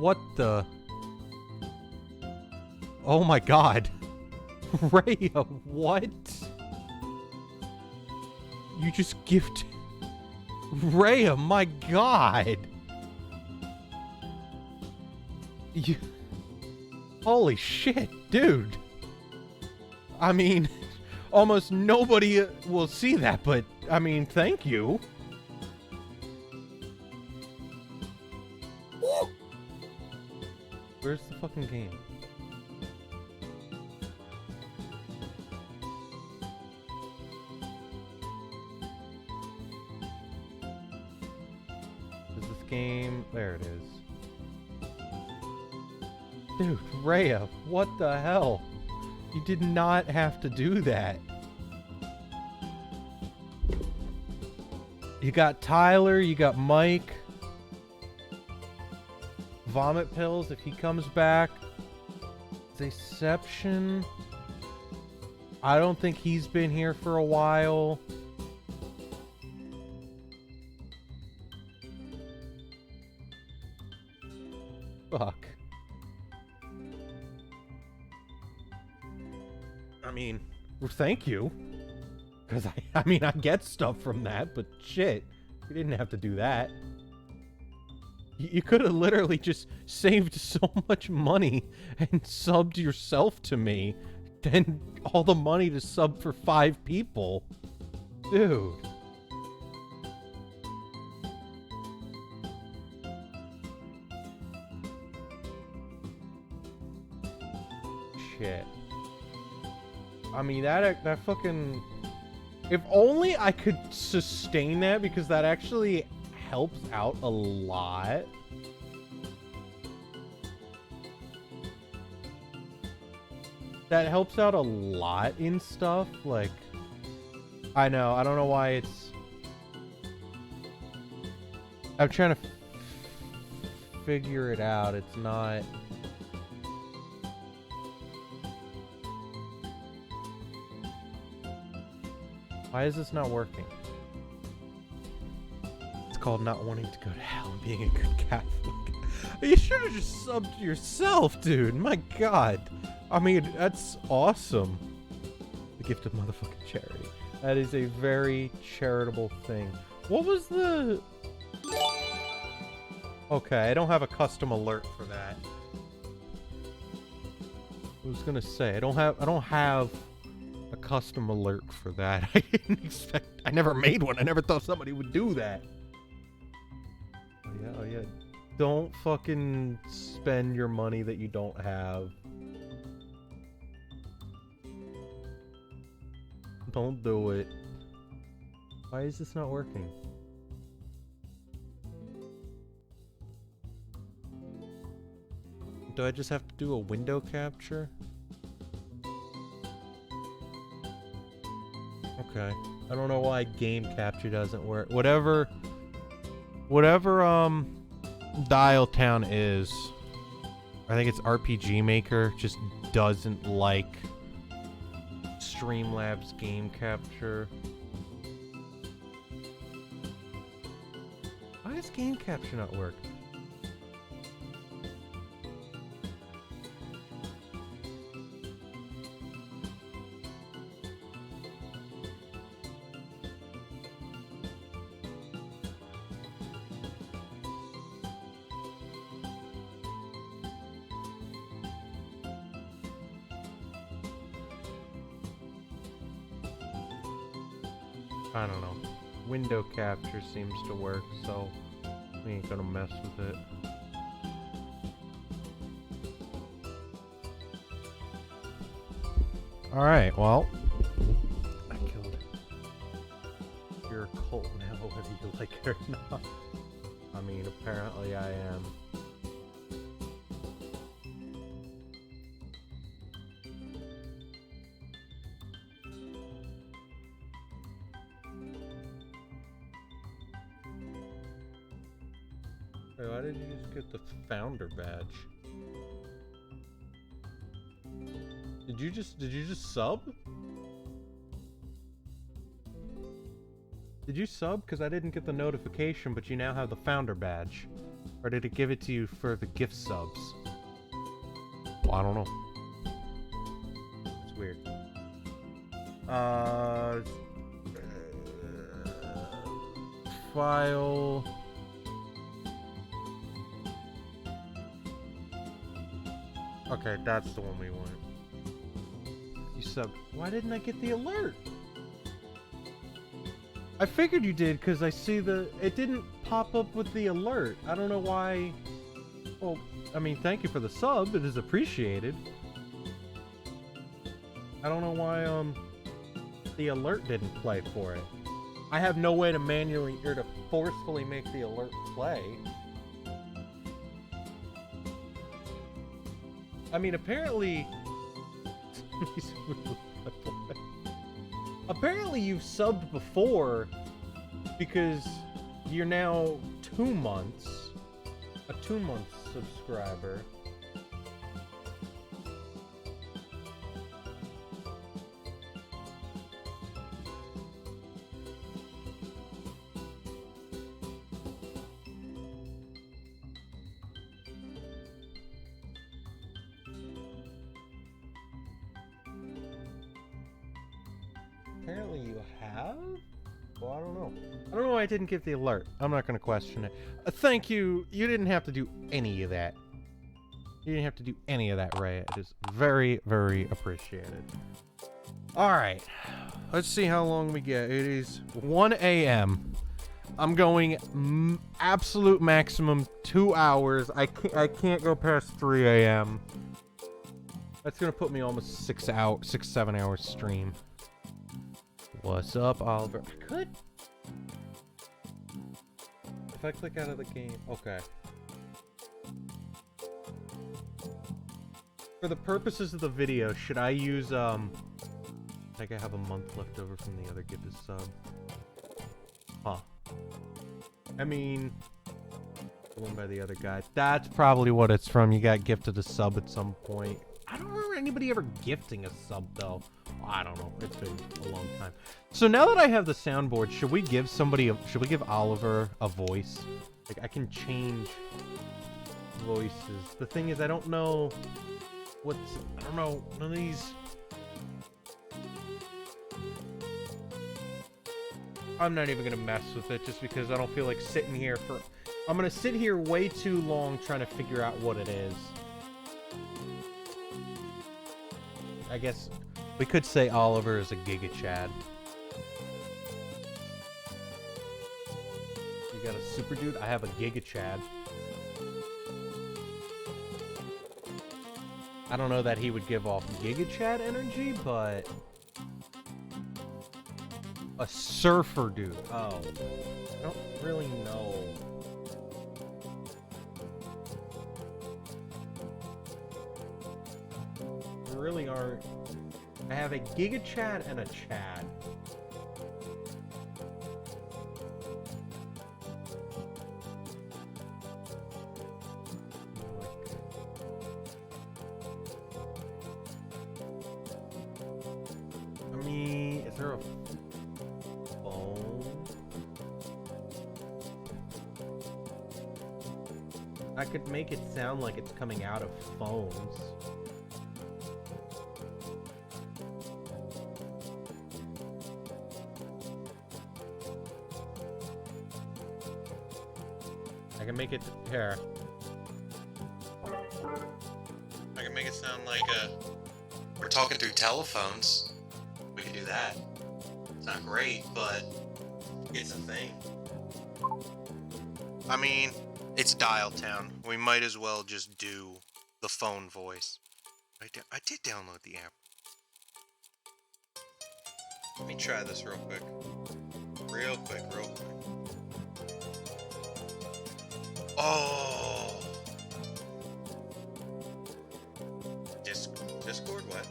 What the? Oh my god. Rhea, what? You just gifted... Rhea, my god. You... Holy shit, dude. I mean, almost nobody will see that, but, I mean, thank you. Where's the fucking game? Is this game... There it is. Dude, Rhea, what the hell? You did not have to do that. You got Tyler, you got Mike. Vomit pills if he comes back. Deception. I don't think he's been here for a while. Fuck. I mean, well, thank you. Because I mean, I get stuff from that, but shit. You didn't have to do that. You could have literally just saved so much money and subbed yourself to me than all the money to sub for 5 people. Dude. Shit. I mean, that fucking... If only I could sustain that, because that actually helps out a lot. That helps out a lot in stuff, like... I know, I don't know why it's... I'm trying to figure it out, it's not... Why is this not working? It's called not wanting to go to hell and being a good Catholic. You should have just subbed yourself, dude. My god. I mean, that's awesome. The gift of motherfucking charity. That is a very charitable thing. What was the... Okay, I don't have a custom alert for that. I was gonna say, I don't have a custom alert for that. I didn't expect... I never made one. I never thought somebody would do that. Oh yeah. Don't fucking spend your money that you don't have. Don't do it. Why is this not working? Do I just have to do a window capture? Okay. I don't know why game capture doesn't work. Whatever DialTown is, I think it's RPG Maker, just doesn't like Streamlabs game capture. Why does game capture not work? I don't know. Window capture seems to work, so we ain't gonna mess with it. Alright, well. I killed it. You're a cult now, whether you like it or not. I mean, apparently I am. Why did you just get the founder badge? Did you just sub? Did you sub? Because I didn't get the notification, but you now have the founder badge. Or did it give it to you for the gift subs? Well, I don't know. It's weird. File. Okay, that's the one we want. You subbed. Why didn't I get the alert? I figured you did because I see it didn't pop up with the alert. I don't know why. Well, I mean, thank you for the sub. It is appreciated. I don't know why the alert didn't play for it. I have no way to manually or to forcefully make the alert play. I mean, apparently apparently you've subbed before because you're now 2 months. A 2-month subscriber. Apparently you have? Well, I don't know. I don't know why I didn't get the alert. I'm not going to question it. Thank you. You didn't have to do any of that. You didn't have to do any of that, Ray. It is very, very appreciated. Alright. Let's see how long we get. It is 1 a.m. I'm going absolute maximum 2 hours. I can't go past 3 a.m. That's going to put me almost 6-7 hours stream. What's up, Oliver? I could. If I click out of the game, okay. For the purposes of the video, should I use I think I have a month left over from the other gifted sub. Huh. I mean, the one by the other guy. That's probably what it's from. You got gifted a sub at some point. I don't remember anybody ever gifting a sub though. I don't know. It's been a long time. So now that I have the soundboard, should we give should we give Oliver a voice? Like, I can change voices. The thing is, I don't know none of these. I'm not even gonna mess with it just because I don't feel like sitting here I'm gonna sit here way too long trying to figure out what it is. I guess we could say Oliver is a Giga Chad. You got a super dude? I have a Giga Chad. I don't know that he would give off Giga Chad energy, but a surfer dude. Oh, I don't really know. There really aren't. I have a Giga Chad and a Chad. I mean, is there a phone? I could make it sound like it's coming out of phones. I can make it here. I can make it sound like we're talking through telephones. We can do that. It's not great, but it's a thing. I mean, it's DialTown. We might as well just do the phone voice. I did download the app. Let me try this real quick. Real quick. Oh! Discord, what?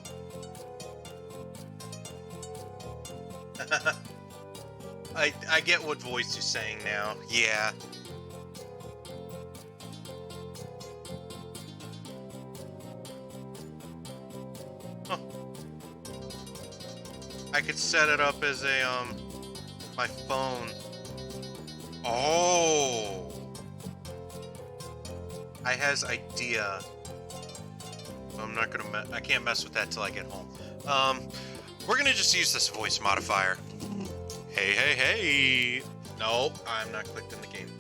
I get what voice you're saying now. Yeah. Huh. I could set it up as a my phone. Oh. I has idea. I'm not gonna. I can't mess with that till I get home. We're gonna just use this voice modifier. Hey, hey, hey! Nope, I'm not clicked in the game.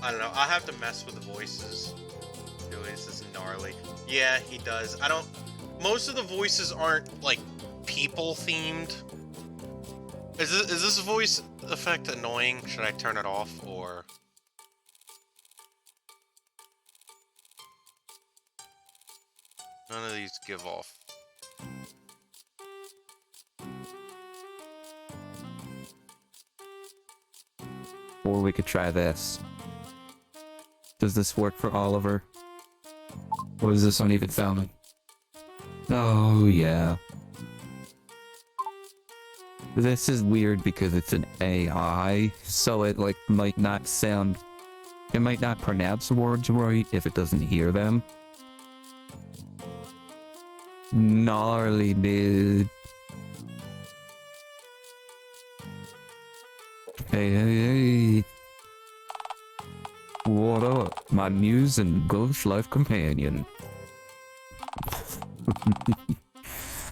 I don't know. I'll have to mess with the voices. This is gnarly. Yeah, he does. I don't. Most of the voices aren't like people themed. Is this voice effect annoying? Should I turn it off or? None of these give off. Or we could try this. Does this work for Oliver? Or is this uneven sounding? Oh, yeah. This is weird because it's an AI, so it like might not sound... It might not pronounce the words right if it doesn't hear them. Gnarly, dude. Hey, hey, hey. What up, my muse and ghost life companion?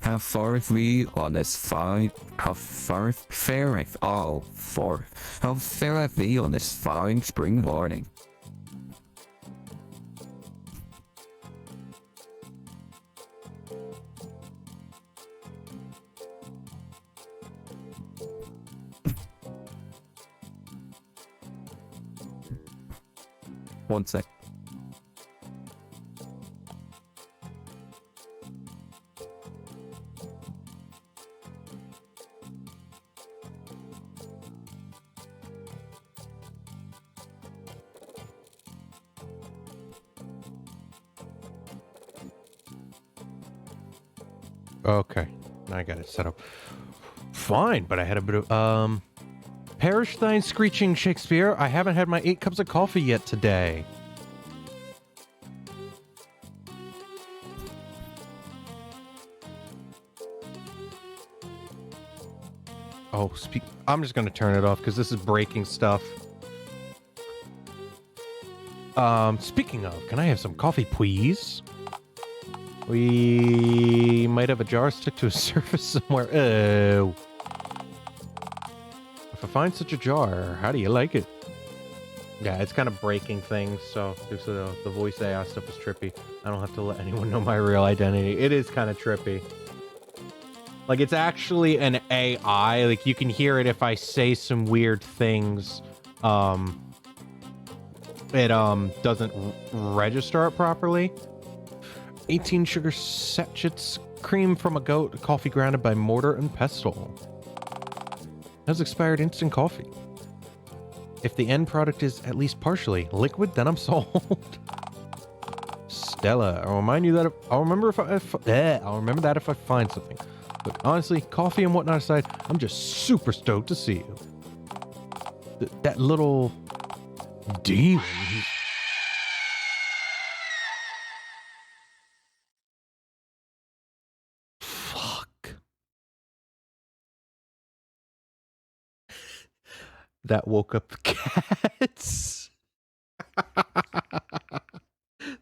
How far is we on this fine? How far are we on this fine spring morning? One sec. Okay, I got it set up. Fine, but I had a bit of Perish thine screeching Shakespeare. I haven't had my 8 cups of coffee yet today. Oh, I'm just gonna turn it off because this is breaking stuff. Speaking of, can I have some coffee, please? We might have a jar stuck to a surface somewhere. Oh. If I find such a jar, how do you like it? Yeah, it's kind of breaking things, so the voice AI stuff is trippy. I don't have to let anyone know my real identity. It is kind of trippy. Like, it's actually an AI. Like, you can hear it if I say some weird things. It doesn't register it properly. 18 sugar sachets, cream from a goat, coffee grounded by mortar and pestle. Has expired instant coffee. If the end product is at least partially liquid, then I'm sold. Stella, I'll remind you that I'll remember that if I find something. Look, honestly, coffee and whatnot aside, I'm just super stoked to see you. That little demon. Fuck. That woke up the cats.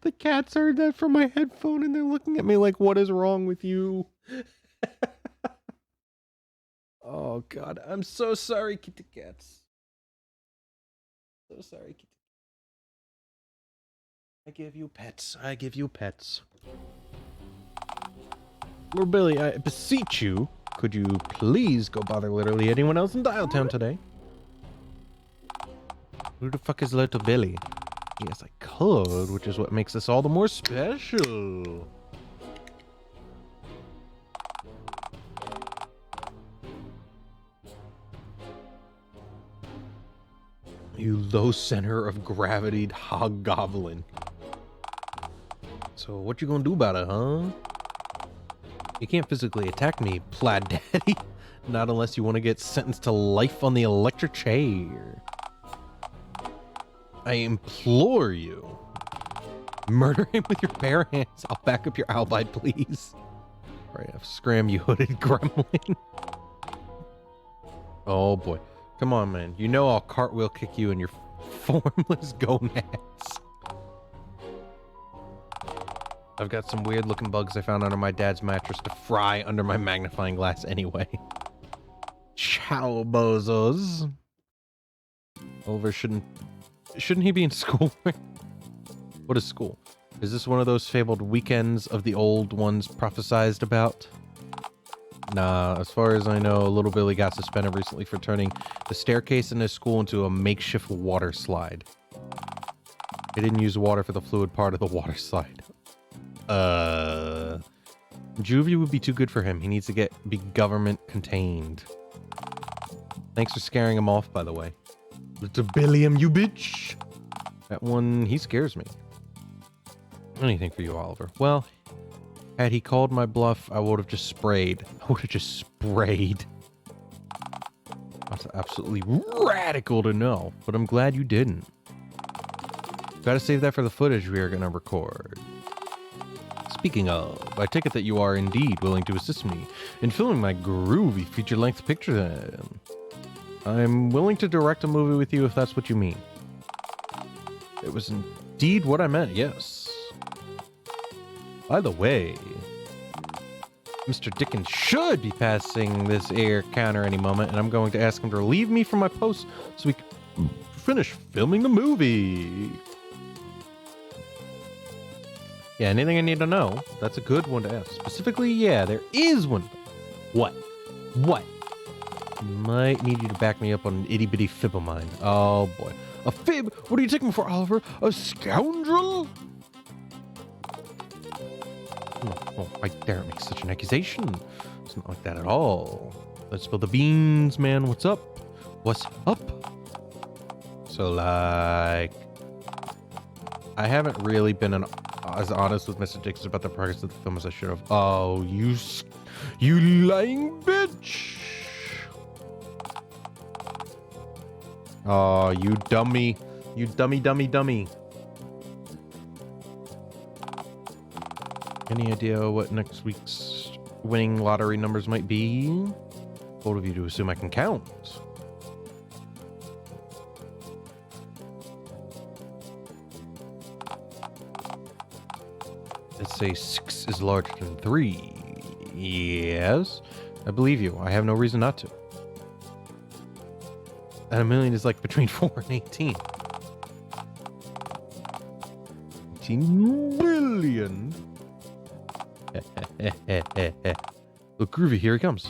The cats heard that from my headphone and they're looking at me like, what is wrong with you? Oh god, I'm so sorry, kitty cats. So sorry, kitty. I give you pets. I give you pets. Lord Billy, I beseech you, could you please go bother literally anyone else in DialTown today? Who the fuck is Little Billy? Yes, I could, which is what makes this all the more special. You low center of gravity hobgoblin. So what you gonna do about it, huh? You can't physically attack me, Plaid Daddy. Not unless you want to get sentenced to life on the electric chair. I implore you. Murder him with your bare hands. I'll back up your alibi, please. Right, I've scram, you hooded gremlin. Oh boy. Come on, man. You know I'll cartwheel kick you in your formless gonads. I've got some weird looking bugs I found under my dad's mattress to fry under my magnifying glass anyway. Ciao, bozos. Oliver shouldn't he be in school? What is school? Is this one of those fabled weekends of the old ones prophesized about? Nah, as far as I know, little Billy got suspended recently for turning the staircase in his school into a makeshift water slide. He didn't use water for the fluid part of the water slide. Juvie would be too good for him. He needs to be government contained. Thanks for scaring him off, by the way. Little Billiam, you bitch! That one, he scares me. Anything for you, Oliver. Well, had he called my bluff, I would have just sprayed. That's absolutely radical to know, but I'm glad you didn't. Gotta save that for the footage we are gonna record. Speaking of, I take it that you are indeed willing to assist me in filming my groovy feature-length picture then. I'm willing to direct a movie with you if that's what you mean. It was indeed what I meant, yes. By the way, Mr. Dickens should be passing this air counter any moment, and I'm going to ask him to relieve me from my post so we can finish filming the movie. Yeah, anything I need to know? That's a good one to ask. Specifically, yeah, there is one. What? Might need you to back me up on an itty-bitty fib of mine. Oh, boy. A fib? What are you taking me for, Oliver? A scoundrel? Oh, right there, it makes such an accusation. It's not like that at all. Let's spill the beans, man. What's up? What's up? So, like... I haven't really been as honest with Mr. Dixon about the progress of the film as I should have. Oh, you lying bitch! Oh, you dummy. You dummy. Any idea what next week's winning lottery numbers might be? Bold of you to assume I can count. Let's say 6 is larger than 3. Yes, I believe you. I have no reason not to. And 1 million is like between 4 and 18. 18 billion. Look, Groovy, here he comes.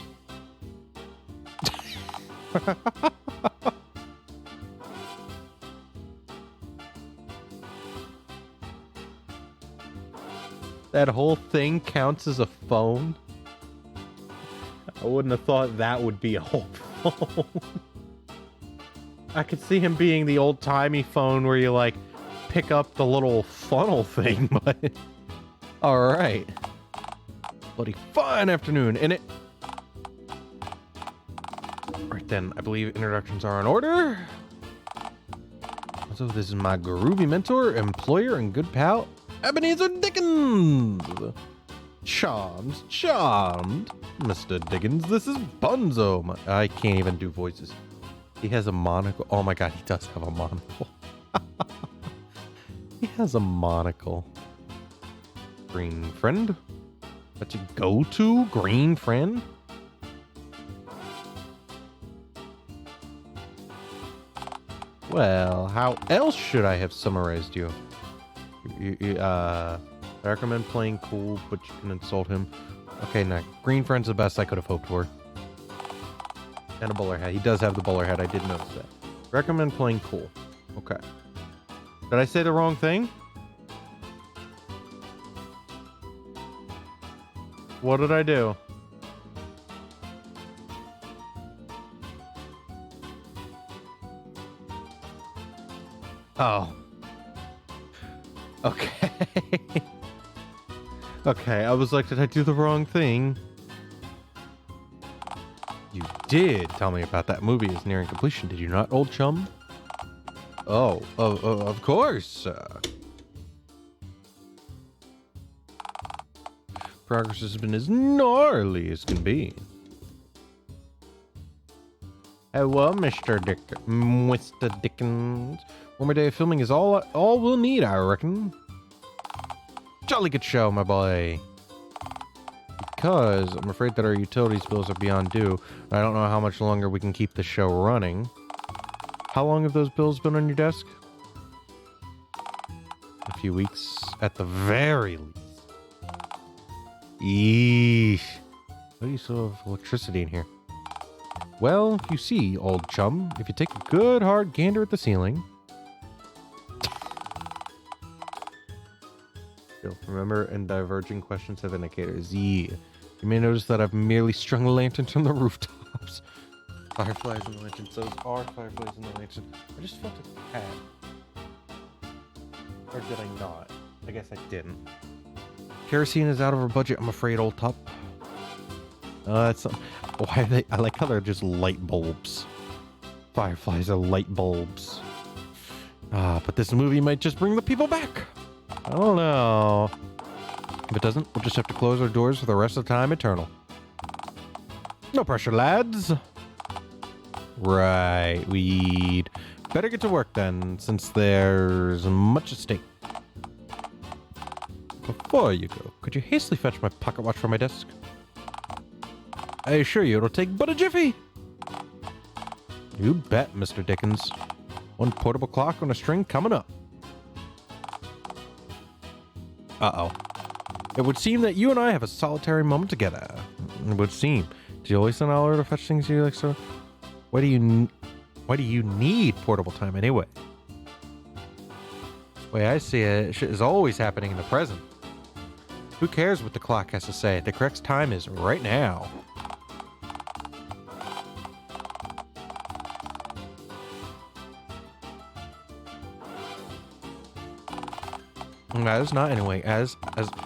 That whole thing counts as a phone? I wouldn't have thought that would be a whole phone. I could see him being the old-timey phone where you, like, pick up the little funnel thing, but... Alright. Bloody fine afternoon, innit? Right then, I believe introductions are in order. So this is my groovy mentor, employer, and good pal, Ebenezer Dickens! Charmed. Mr. Dickens, this is Bunzo. I can't even do voices. He has a monocle. Oh my god, he does have a monocle. He has a monocle. Green friend? That's your go-to green friend? Well, how else should I have summarized you? I recommend playing cool, but you can insult him. Okay, now, green friend's the best I could have hoped for. And a bowler hat. He does have the bowler hat. I did notice that. Recommend playing cool. Okay. Did I say the wrong thing? What did I do? Oh. Okay. Okay, I was like, did I do the wrong thing? You did tell me about that movie is nearing completion, did you not, old chum? Oh, of course. Progress has been as gnarly as can be. Hello, Mr. Dickens. One more day of filming is all we'll need, I reckon. jolly good show, my boy. Because I'm afraid that our utilities bills are beyond due. I don't know how much longer we can keep the show running. How long have those bills been on your desk? A few weeks at the very least. Eesh. Why do you still have electricity in here? Well, you see, old chum, if you take a good hard gander at the ceiling. Remember, and diverging questions have indicators. Yeah. You may notice that I've merely strung lanterns from the rooftops. Fireflies in the lanterns. Those are fireflies in the lanterns. I just felt a cat. Or did I not? I guess I didn't. Kerosene is out of our budget, I'm afraid, old top. That's why they. I like how they're just light bulbs. Fireflies are light bulbs. But this movie might just bring the people back. I don't know. If it doesn't, we'll just have to close our doors for the rest of the time eternal. No pressure, lads. Right, we'd better get to work then, since there's much at stake. Before you go, could you hastily fetch my pocket watch from my desk? I assure you it'll take but a jiffy. You bet, Mr. Dickens. One portable clock on a string coming up. Uh-oh. It would seem that you and I have a solitary moment together. It would seem. Do you always send Oliver to fetch things you like so? Why do you need portable time anyway? The way I see it, shit is always happening in the present. Who cares what the clock has to say? The correct time is right now. As not anyway, as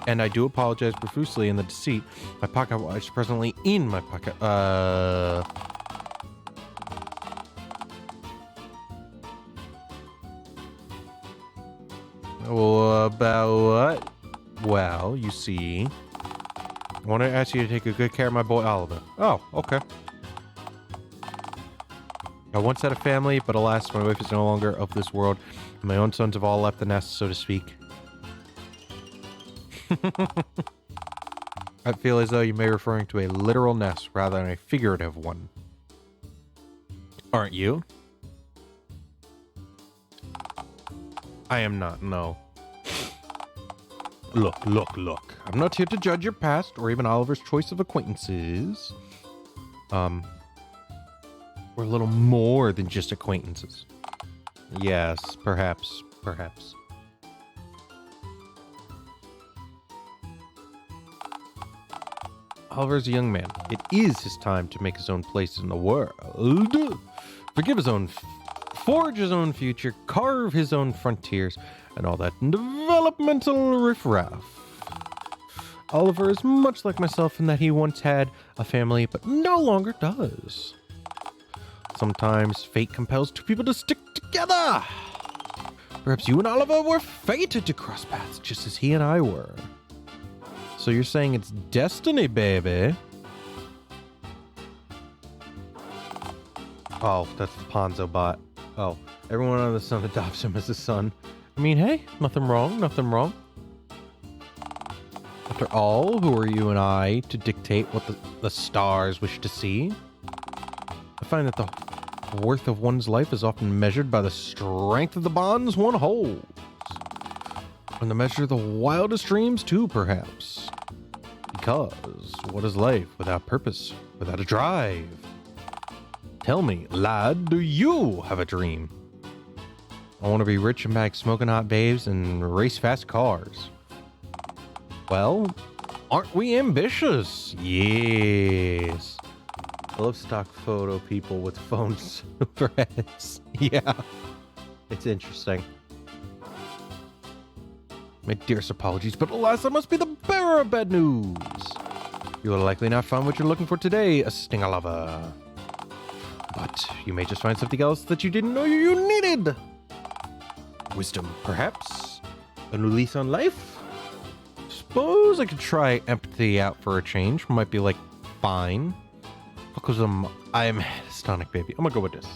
and I do apologize profusely in the deceit. My pocket watch is presently in my pocket. Well, about what? Well, you see, I want to ask you to take a good care of my boy Oliver. Oh, okay. I once had a family, but alas, my wife is no longer of this world. My own sons have all left the nest, so to speak. I feel as though you may be referring to a literal nest rather than a figurative one. Aren't you? I am not, no. Look. I'm not here to judge your past or even Oliver's choice of acquaintances. We're a little more than just acquaintances. Yes, perhaps. Oliver's a young man. It is his time to make his own place in the world. Forge his own future, carve his own frontiers, and all that developmental riffraff. Oliver is much like myself in that he once had a family, but no longer does. Sometimes fate compels two people to stick together. Perhaps you and Oliver were fated to cross paths just as he and I were. So you're saying it's destiny, baby? Oh, that's the Ponzo bot. Oh, everyone under the sun adopts him as a son. I mean, hey, nothing wrong. After all, who are you and I to dictate what the stars wish to see? I find that the worth of one's life is often measured by the strength of the bonds one holds. And to measure the wildest dreams too, perhaps. Because what is life without purpose, without a drive? Tell me, lad, do you have a dream? I want to be rich and bag smoking hot babes and race fast cars. Well, aren't we ambitious? Yes. I love stock photo people with phones for heads. Yeah, it's interesting. My dearest apologies, but alas, I must be the bearer of bad news. You will likely not find what you're looking for today, a stinger lover. But you may just find something else that you didn't know you needed. Wisdom, perhaps? A new lease on life? Suppose I could try empathy out for a change. Might be like, fine. Because I'm Stonic, baby. I'm gonna go with this.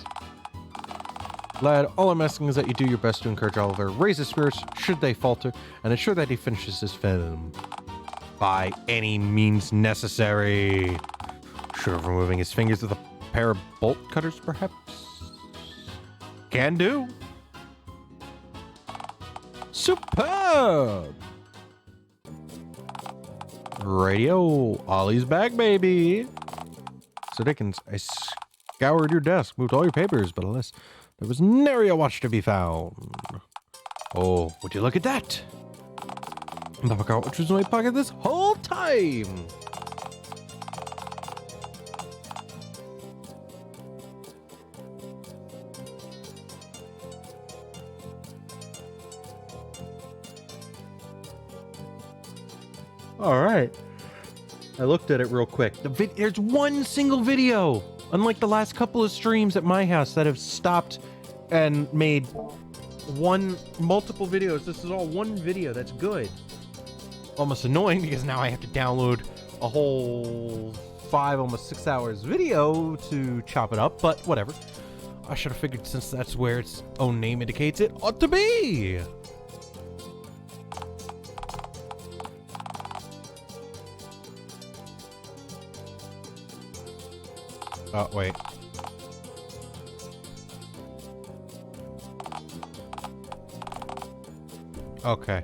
Lad, all I'm asking is that you do your best to encourage Oliver, raise his spirits should they falter, and ensure that he finishes his film. By any means necessary. Short of removing his fingers with a pair of bolt cutters, perhaps? Can do. Superb! Radio, Ollie's back, baby! So Dickens, I scoured your desk, moved all your papers, but alas, there was nary a watch to be found. Oh, would you look at that? The pocket watch was in my pocket this whole time! Alright. I looked at it real quick. There's one single video! Unlike the last couple of streams at my house that have stopped and made multiple videos. This is all one video. That's good. Almost annoying because now I have to download a whole 5, almost 6 hours video to chop it up, but whatever. I should have figured since that's where its own name indicates it ought to be! Oh, wait. Okay.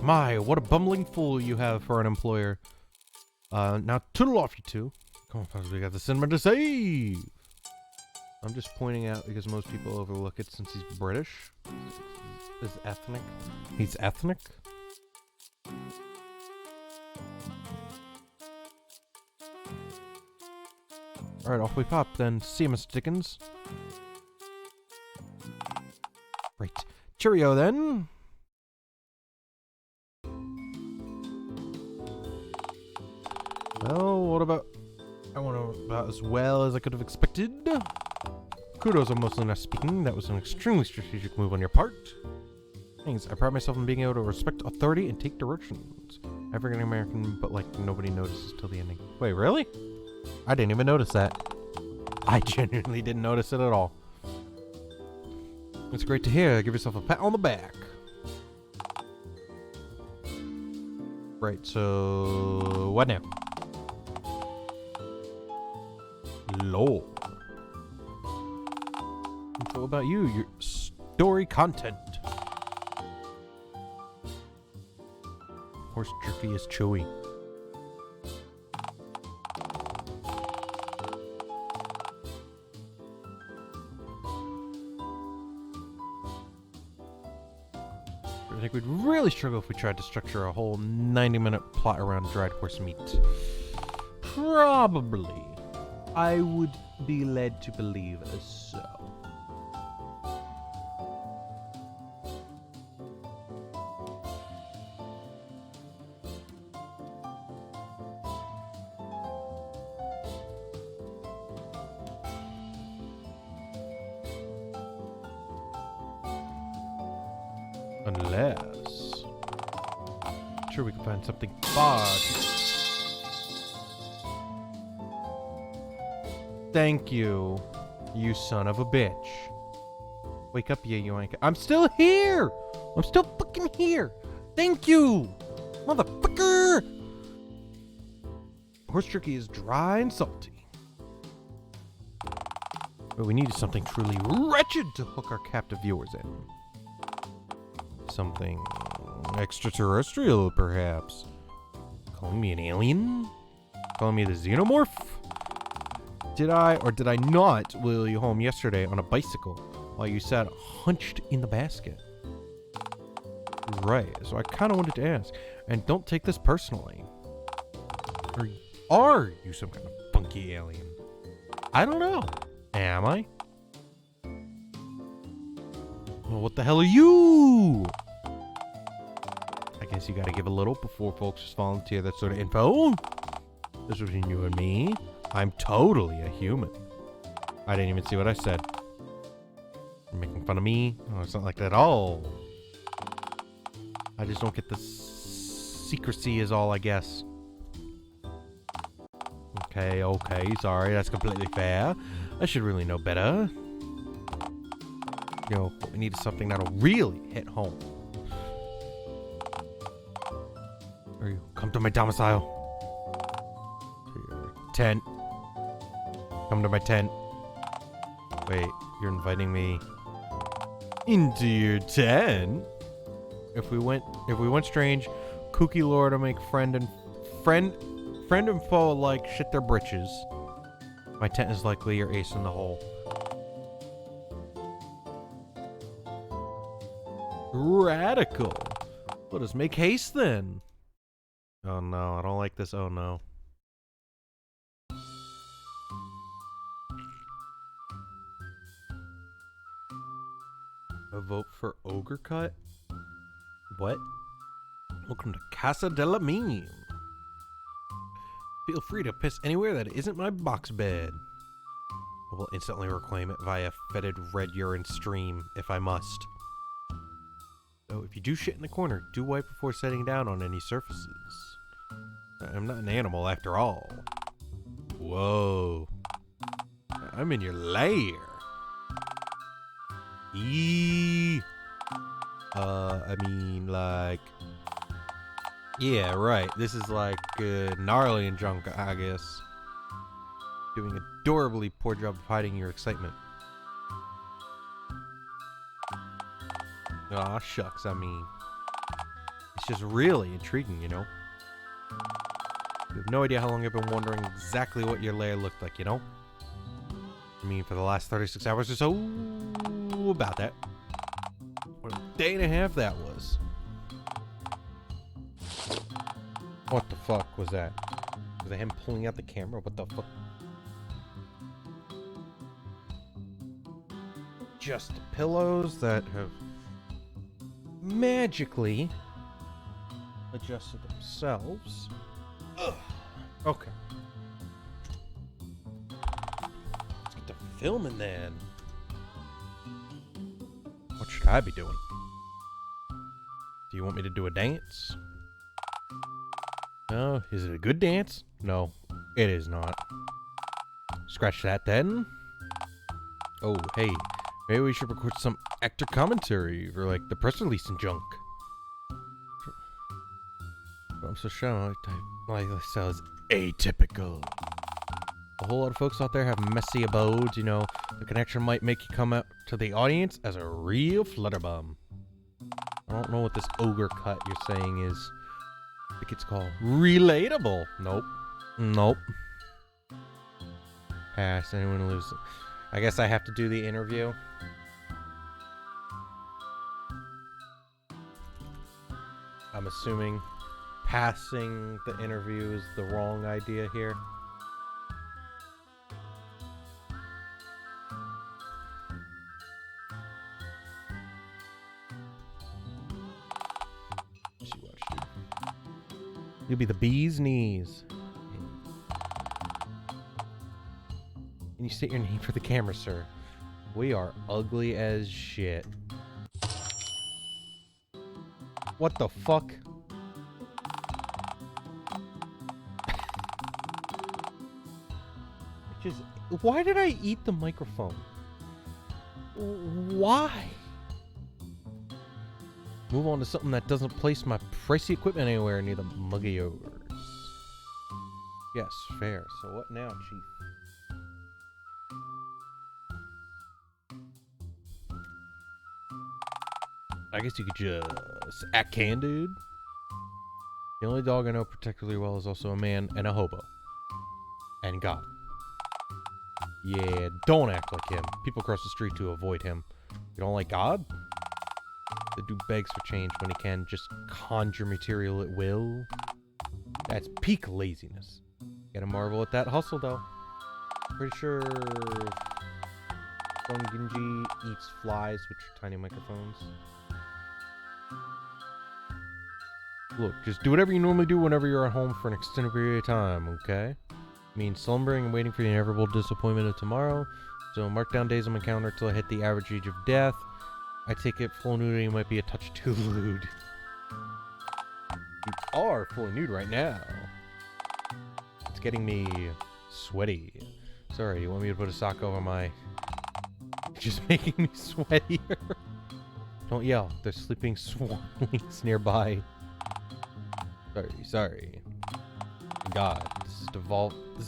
My, what a bumbling fool you have for an employer. Now toodle off, you two. Come on, we got the cinema to save! I'm just pointing out because most people overlook it since he's British. Is ethnic. He's ethnic? Alright, off we pop then. See you, Mr. Dickens. Right. Cheerio then. Well, what about... I went about as well as I could have expected. Kudos on mostly not speaking. That was an extremely strategic move on your part. Thanks. I pride myself on being able to respect authority and take directions. African American, but like nobody notices till the ending. Wait, really? I didn't even notice that. I genuinely didn't notice it at all. It's great to hear. Give yourself a pat on the back. Right, so... what now? Lord. So about you, your story content. Horse jerky is chewy. I think we'd really struggle if we tried to structure a whole 90-minute plot around dried horse meat. Probably. I would be led to believe so. Unless... I'm sure we can find something far... Thank you, you son of a bitch. Wake up, you yoink. I'm still here! I'm still fucking here! Thank you! Motherfucker! Horse jerky is dry and salty. What we need is something truly wretched to hook our captive viewers in. Something extraterrestrial, perhaps. Calling me an alien? Calling me the xenomorph? Did I or did I not wheel you home yesterday on a bicycle while you sat hunched in the basket? Right, so I kind of wanted to ask, and don't take this personally. Or are you some kind of funky alien? I don't know. Am I? Well, what the hell are you? I guess you gotta give a little before folks just volunteer that sort of info. This was between you and me. I'm totally a human. I didn't even see what I said. You're making fun of me? Oh, it's not like that at all. I just don't get the secrecy is all, I guess. Okay, sorry, that's completely fair. I should really know better. You know, what we need is something that'll really hit home. Or you come to my domicile. To your tent. Come to my tent. Wait, you're inviting me into your tent? If we went strange, kooky lore to make friend and foe alike shit their britches. My tent is likely your ace in the hole. Radical. Let us make haste then. Oh no, I don't like this. Oh no. A vote for Ogre Cut? What? Welcome to Casa de la Meme. Feel free to piss anywhere that isn't my box bed. I will instantly reclaim it via fetid red urine stream if I must. So if you do shit in the corner, do wipe before setting down on any surfaces. I'm not an animal after all. Whoa. I'm in your lair. I mean, like... Yeah, right. This is like gnarly and junk, I guess. Doing an adorably poor job of hiding your excitement. Aw, shucks, I mean... It's just really intriguing, you know? You have no idea how long I've been wondering exactly what your lair looked like, you know? I mean, for the last 36 hours or so... About that. What a day and a half that was. What the fuck was that? Was that him pulling out the camera? What the fuck? Just pillows that have magically adjusted themselves. Ugh. Okay. Let's get to filming then. What should I be doing? Do you want me to do a dance? No, is it a good dance? No, it is not. Scratch that then. Oh, hey, maybe we should record some actor commentary for like the press release and junk. I'm so shy. My lifestyle is atypical. A whole lot of folks out there have messy abodes, you know. The connection might make you come out to the audience as a real flutterbum. I don't know what this ogre cut you're saying is. I think it's called relatable. Nope. Nope. Pass. Anyone lose it? I guess I have to do the interview. I'm assuming passing the interview is the wrong idea here. You'll be the bee's knees. Can you state your name for the camera, sir? We are ugly as shit. What the fuck? Why did I eat the microphone? Why? Move on to something that doesn't place my pricey equipment anywhere near the mug of yours. Yes, fair. So what now, Chief? I guess you could just act candid. The only dog I know particularly well is also a man and a hobo. And God. Yeah, don't act like him. People cross the street to avoid him. You don't like God? The dude begs for change when he can just conjure material at will. That's peak laziness. Gotta marvel at that hustle, though. Pretty sure Gunginji eats flies, which are tiny microphones. Look, just do whatever you normally do whenever you're at home for an extended period of time, okay? I mean, slumbering and waiting for the inevitable disappointment of tomorrow. So mark down days on my calendar till I hit the average age of death. I take it full nudity might be a touch too lewd. You are fully nude right now. It's getting me sweaty. Sorry, you want me to put a sock over my just making me sweatier. Don't yell. There's sleeping swarmlings nearby. Sorry. God, this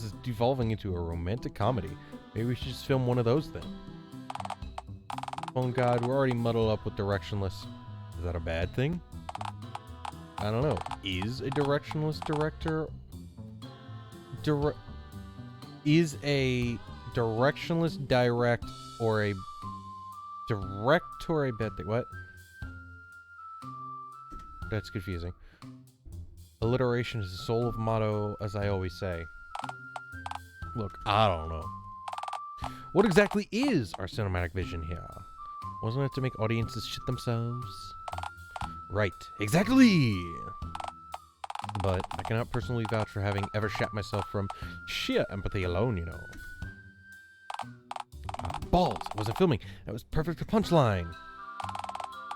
is devolving into a romantic comedy. Maybe we should just film one of those then. Oh God, we're already muddled up with directionless. Is that a bad thing? I don't know. Is a directionless director... Is a directionless direct or a direct or a bad thing? What? That's confusing. Alliteration is the soul of motto, as I always say. Look, I don't know. What exactly is our cinematic vision here? Wasn't it to make audiences shit themselves? Right, exactly! But I cannot personally vouch for having ever shat myself from sheer empathy alone, you know. Balls! I wasn't filming. That was perfect for punchline.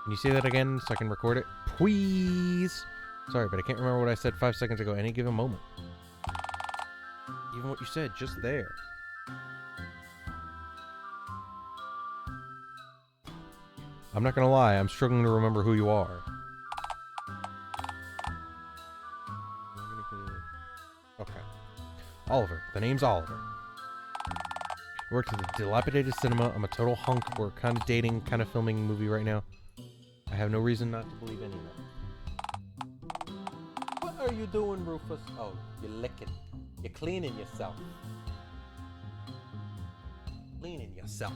Can you say that again so I can record it? Please! Sorry, but I can't remember what I said 5 seconds ago any given moment. Even what you said just there. I'm not gonna lie, I'm struggling to remember who you are. Okay. Oliver. The name's Oliver. I worked at a dilapidated cinema. I'm a total hunk. We're kind of dating, kind of filming a movie right now. I have no reason not to believe any of that. What are you doing, Rufus? Oh, you're licking. You're cleaning yourself. Cleaning yourself.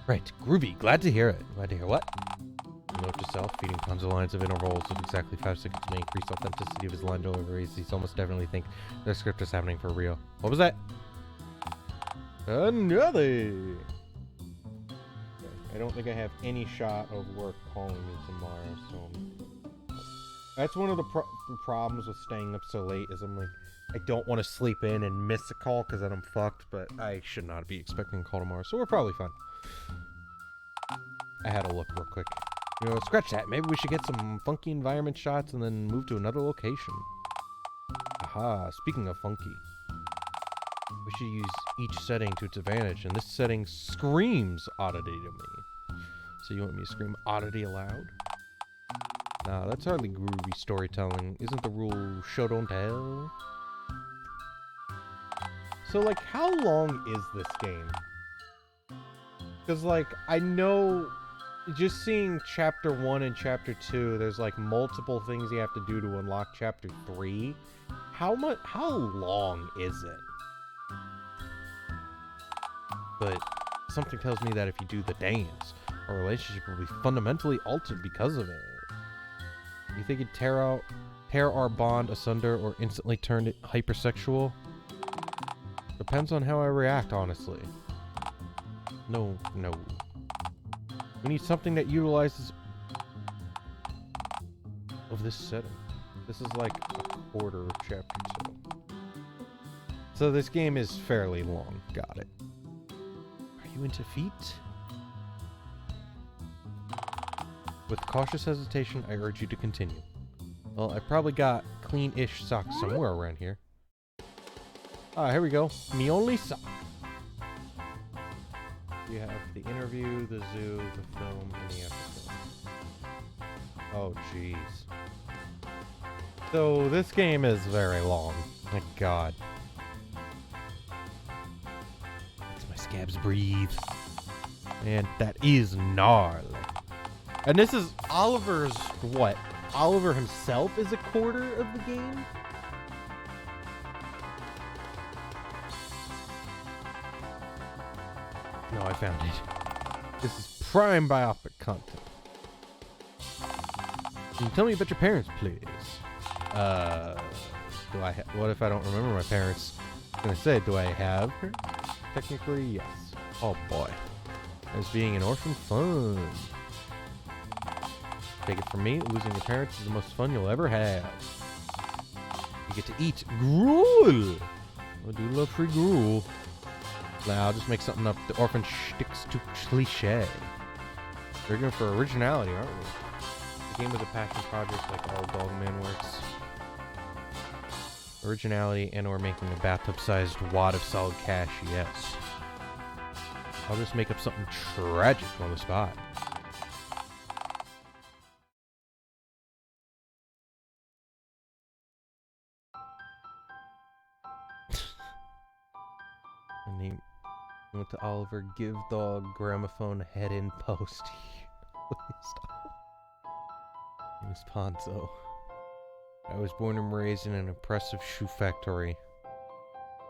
Right, groovy. Glad to hear it. Glad to hear what? Note to self, feeding tons of lines of intervals of exactly 5 seconds may increase authenticity of his line deliveries. He's almost definitely think their script is happening for real. What was that? Another! Okay, I don't think I have any shot of work calling me tomorrow, so... That's one of the problems with staying up so late, is I'm like, I don't want to sleep in and miss a call because then I'm fucked, but I should not be expecting a call tomorrow, so we're probably fine. I had a look real quick. You know, scratch that. Maybe we should get some funky environment shots and then move to another location. Aha, speaking of funky. We should use each setting to its advantage, and this setting screams oddity to me. So you want me to scream oddity aloud? Nah, that's hardly groovy storytelling. Isn't the rule show don't tell? So, like, how long is this game? Because, like, I know... Just seeing Chapter 1 and Chapter 2, there's, like, multiple things you have to do to unlock Chapter 3. How long is it? But something tells me that if you do the dance, our relationship will be fundamentally altered because of it. You think it'd tear our bond asunder or instantly turn it hypersexual? Depends on how I react, honestly. No. We need something that utilizes of this setting. This is like a quarter of Chapter 2. So this game is fairly long. Got it. Are you into feet? With cautious hesitation, I urge you to continue. Well, I probably got clean-ish socks somewhere around here. Ah, here we go. Me only sock. You have the interview, the zoo, the film, and the episode. Oh, jeez. So, this game is very long. My god. Makes my scabs breathe. And that is gnarly. And this is Oliver's, what? Oliver himself is a quarter of the game? No, I found it. This is prime biopic content. Can you tell me about your parents, please? What if I don't remember my parents? I was gonna say, do I have her? Technically, yes. Oh boy. As being an orphan fun. Take it from me, losing your parents is the most fun you'll ever have. You get to eat gruel. I do love free gruel. Now, I'll just make something up. The orphan sticks to cliche. We're going for originality, aren't we? The game is a passion project like all Dogman works. Originality and or making a bathtub-sized wad of solid cash, yes. I'll just make up something tragic on the spot. My name went to Oliver. Give dog gramophone head in post. Please stop. My name is Ponzo. I was born and raised in an impressive shoe factory.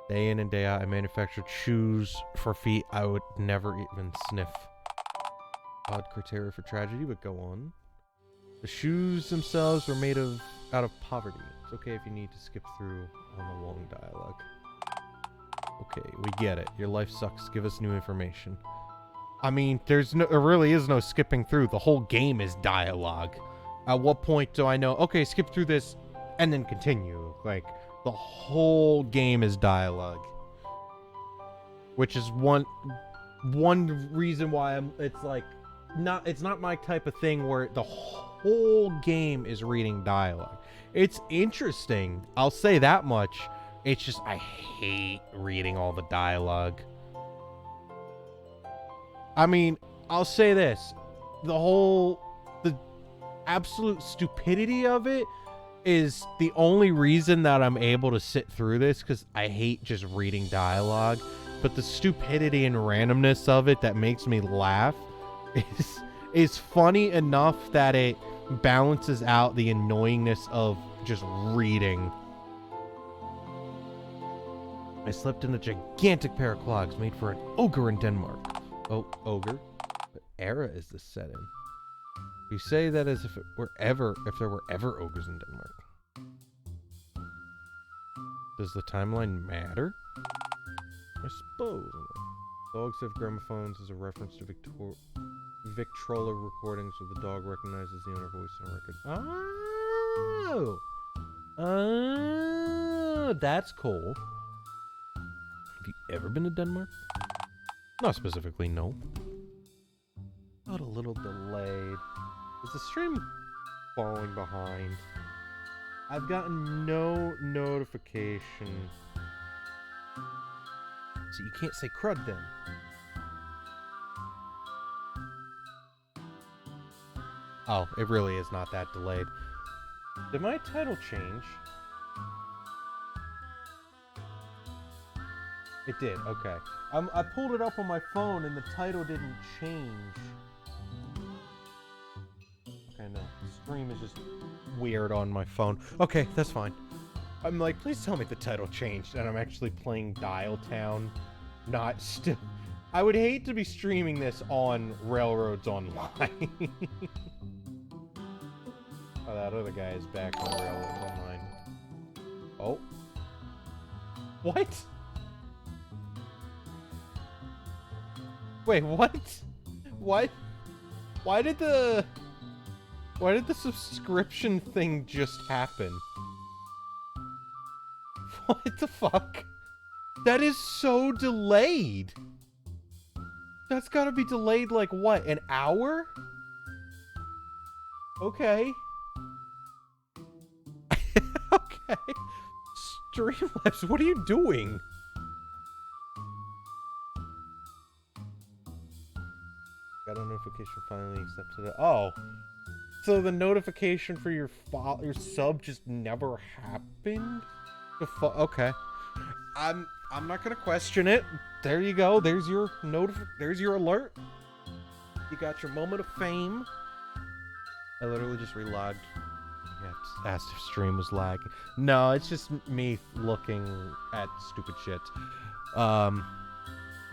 Day in and day out, I manufactured shoes for feet I would never even sniff. Odd criteria for tragedy, but go on. The shoes themselves were made out of poverty. It's okay if you need to skip through on the long dialogue. Okay, we get it. Your life sucks. Give us new information. I mean, there really is no skipping through. The whole game is dialogue. At what point do I know, okay, skip through this and then continue? Like, the whole game is dialogue. Which is one reason why it's not my type of thing where the whole game is reading dialogue. It's interesting, I'll say that much. It's just, I hate reading all the dialogue. I mean, I'll say this. The absolute stupidity of it is the only reason that I'm able to sit through this, because I hate just reading dialogue. But the stupidity and randomness of it that makes me laugh is funny enough that it balances out the annoyingness of just reading. I slept in a gigantic pair of clogs made for an ogre in Denmark. Oh, ogre? What era is this set in? You say that as if there were ever ogres in Denmark. Does the timeline matter? I suppose. Dogs have gramophones as a reference to Victrola recordings where the dog recognizes the owner voice on a record. Oh, that's cool. Have you ever been to Denmark? Not specifically, no. Got a little delayed. Is the stream falling behind? I've gotten no notification. So you can't say crud then. Oh, it really is not that delayed. Did my title change? It did, okay. I pulled it up on my phone and the title didn't change. Okay, no. The stream is just weird on my phone. Okay, that's fine. I'm like, please tell me the title changed and I'm actually playing DialTown, not still. I would hate to be streaming this on Railroads Online. Oh, that other guy is back on Railroads Online. Oh. What? Wait, what? What? Why did the subscription thing just happen? What the fuck? That is so delayed. That's gotta be delayed like what, an hour? Okay. Okay. Streamlabs, what are you doing? Got a notification finally accepted it. Oh. So the notification for your sub just never happened? Okay. I'm not gonna question it. There you go. There's your there's your alert. You got your moment of fame. I literally just relogged. Yeah, asked if stream was lagging. No, it's just me looking at stupid shit.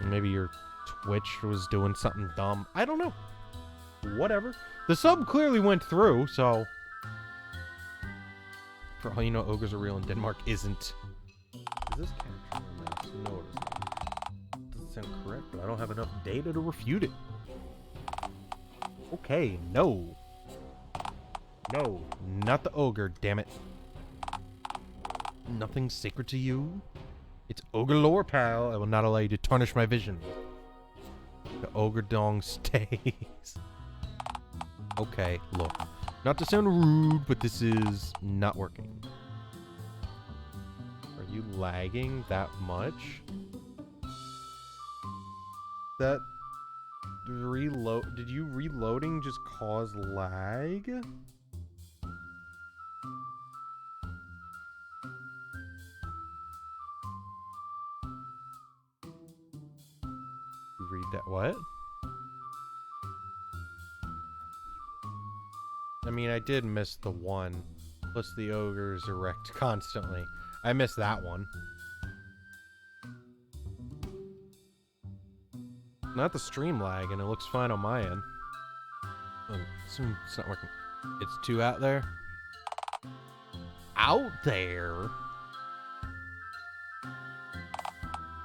Maybe your Twitch was doing something dumb. I don't know. Whatever. The sub clearly went through, so for all you know, ogres are real and Denmark isn't. Is this capture on maps? No, it isn't. Doesn't sound correct, but I don't have enough data to refute it. Okay, no. No, not the ogre, damn it. Nothing sacred to you. It's ogre lore, pal. I will not allow you to tarnish my vision. The ogre dong stays. Okay, look. Not to sound rude, but this is not working. Are you lagging that much? reload? Did you reloading just cause lag? You read that? What? I mean, I did miss the one. Plus the ogres erect constantly. I missed that one. Not the stream lag, and it looks fine on my end. It's not working. It's 2 out there? Out there?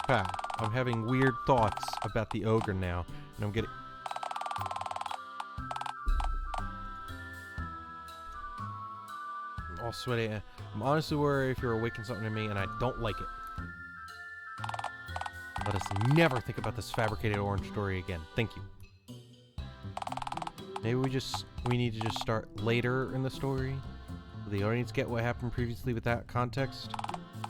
Wow, I'm having weird thoughts about the ogre now, and I'm getting... I'm all sweaty. I'm honestly worried if you're awakening something in me, and I don't like it. Let us never think about this fabricated orange story again. Thank you. Maybe we need to just start later in the story. So the audience get what happened previously with that context.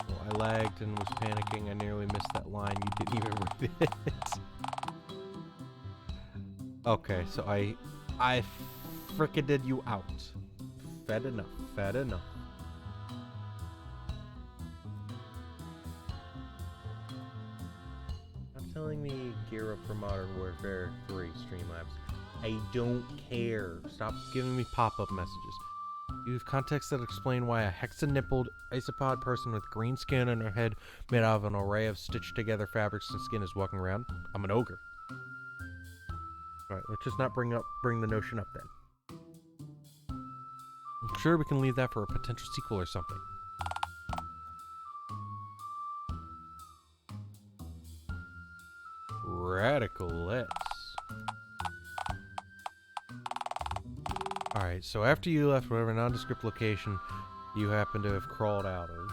Well, I lagged and was panicking. I nearly missed that line. You didn't even read it. Okay, so I frickin' did you out. Fed enough. Fed enough. Telling me gear up for Modern Warfare 3 Streamlabs. I don't care. Stop giving me pop-up messages. You have context that explain why a hexa-nippled isopod person with green skin on her head made out of an array of stitched together fabrics and skin is walking around. I'm an ogre. Alright, let's just not bring the notion up then. I'm sure we can leave that for a potential sequel or something. Radical let's. Alright, so after you left whatever nondescript location you happen to have crawled out of.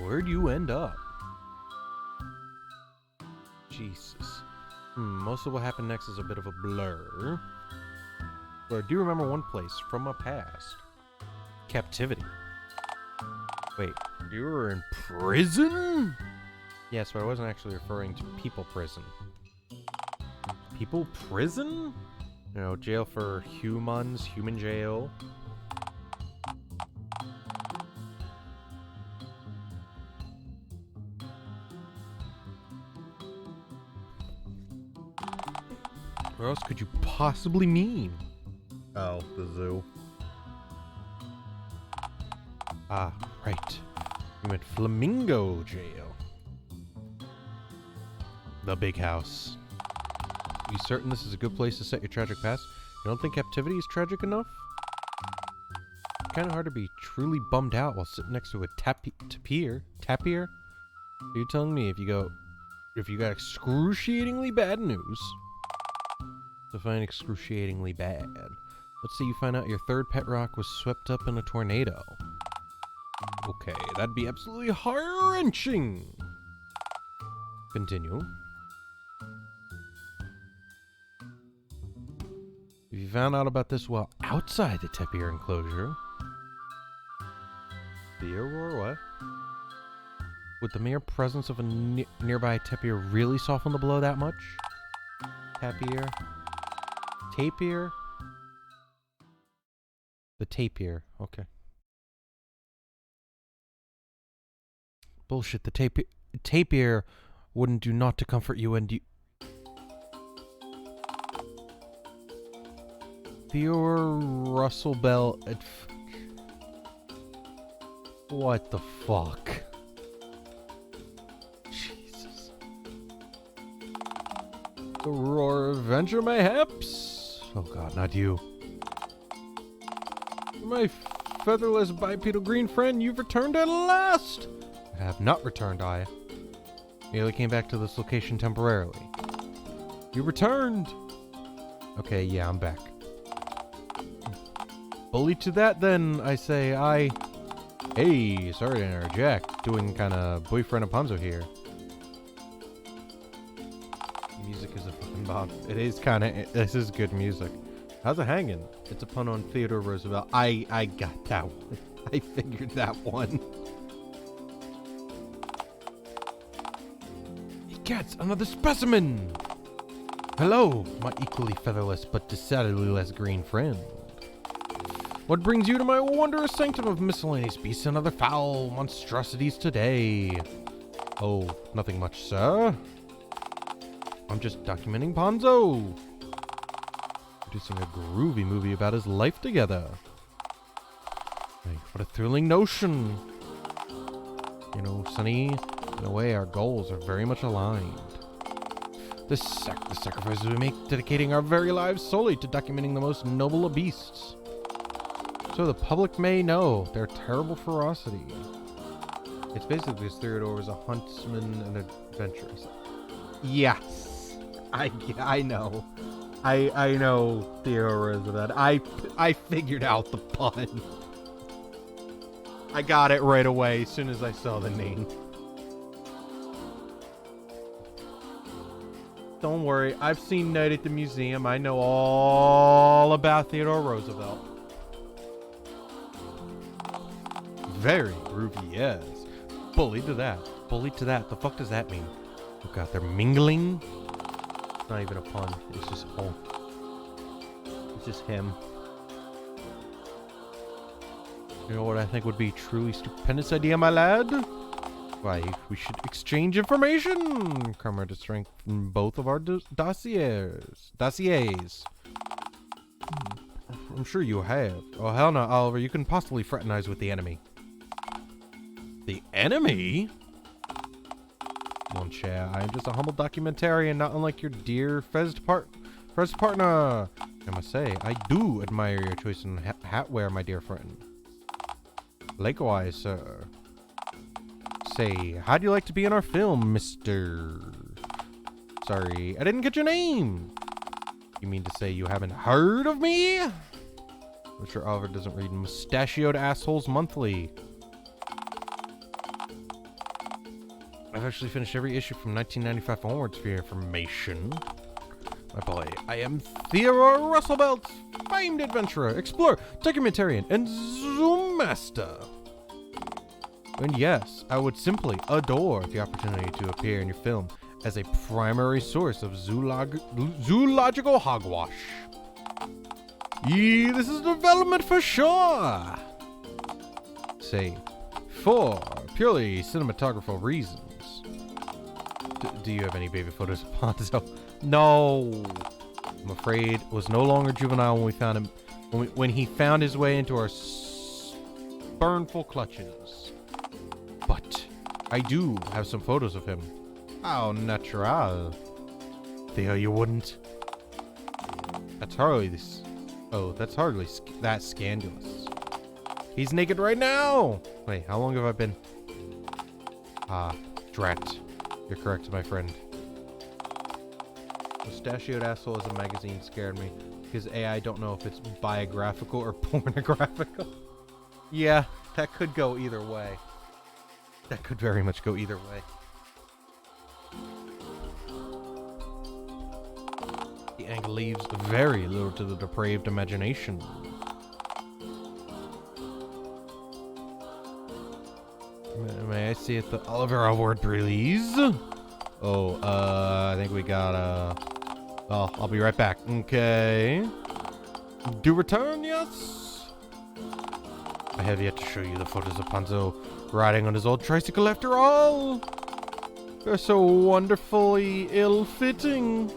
Where'd you end up? Jesus. Most of what happened next is a bit of a blur. But I do remember one place from my past. Captivity. Wait, you were in prison? Yes, but I wasn't actually referring to people prison. People prison? You know, jail for humans, human jail. What else could you possibly mean? Oh, the zoo. Ah, right. You meant Flamingo Jail. The big house. You certain this is a good place to set your tragic past? You don't think captivity is tragic enough? Kind of hard to be truly bummed out while sitting next to a tapir? Tapir? Are you telling me if you got excruciatingly bad news? Define excruciatingly bad. Let's say you find out your third pet rock was swept up in a tornado. Okay, that'd be absolutely heart-wrenching. Continue. If you found out about this while outside the tapir enclosure... The or what? Would the mere presence of a nearby tapir really soften the blow that much? Tapir? Tapir? The tapir, okay. Bullshit, the tapir wouldn't do naught to comfort you and you... Theodore Russell Bell... What the fuck? Jesus. The Roar Adventure mayhaps? Oh god, not you. My featherless bipedal green friend, you've returned at last! I have not returned, I merely came back to this location temporarily. You returned! Okay, yeah, I'm back. Bully to that then, I say, Hey, sorry to interject. Doing kinda boyfriend Rapunzel here. Music is a fucking bop. It is kinda, this is good music. How's it hanging? It's a pun on Theodore Roosevelt. I got that one. I figured that one. He gets another specimen! Hello, my equally featherless but decidedly less green friend. What brings you to my wondrous sanctum of miscellaneous beasts and other foul monstrosities today? Oh, nothing much, sir. I'm just documenting Ponzo. Producing a groovy movie about his life together. Hey, what a thrilling notion. You know, Sonny, in a way, our goals are very much aligned. The sacrifices we make dedicating our very lives solely to documenting the most noble of beasts. So the public may know their terrible ferocity. It's basically this Theodore was a huntsman and adventurous. Yes, I know. I know Theodore is that. I figured out the pun. I got it right away as soon as I saw the name. Don't worry, I've seen Night at the Museum. I know all about Theodore Roosevelt. Very groovy, yes. Bully to that. Bully to that. The fuck does that mean? Oh god, they're mingling? It's not even a pun. It's just home. It's just him. You know what I think would be a truly stupendous idea, my lad? Why, we should exchange information! Come to strengthen both of our dossiers. I'm sure you have. Oh, hell no, Oliver. You can possibly fraternize with the enemy. The enemy? Mon cher, I am just a humble documentarian, not unlike your dear Fez partner. I must say, I do admire your choice in hatwear, my dear friend. Likewise, sir. Say, how'd you like to be in our film, Mr. Sorry, I didn't get your name. You mean to say you haven't heard of me? I'm sure Oliver doesn't read Mustachioed Assholes Monthly. I've actually finished every issue from 1995 onwards for your information. My boy, I am Theodore Russellbelt, famed adventurer, explorer, documentarian, and Zoom master. And yes, I would simply adore the opportunity to appear in your film as a primary source of zoological hogwash. This is development for sure. Say, for purely cinematographical reasons. Do you have any baby photos of Ponzo? No. I'm afraid it was no longer juvenile when we found him. When he found his way into our spurnful clutches. But I do have some photos of him. How natural. Theo, you wouldn't. That's hardly this. Oh, that's hardly that scandalous. He's naked right now. Wait, how long have I been? Drat. You're correct, my friend. Mustachioed Asshole as a magazine scared me. Because A, I don't know if it's biographical or pornographical. Yeah, that could go either way. That could very much go either way. The angle leaves very little to the depraved imagination. May I see it? The Oliver Award, please? Oh, I think we got, oh, I'll be right back. Okay. Do return, yes? I have yet to show you the photos of Ponzo riding on his old tricycle after all. They're so wonderfully ill-fitting.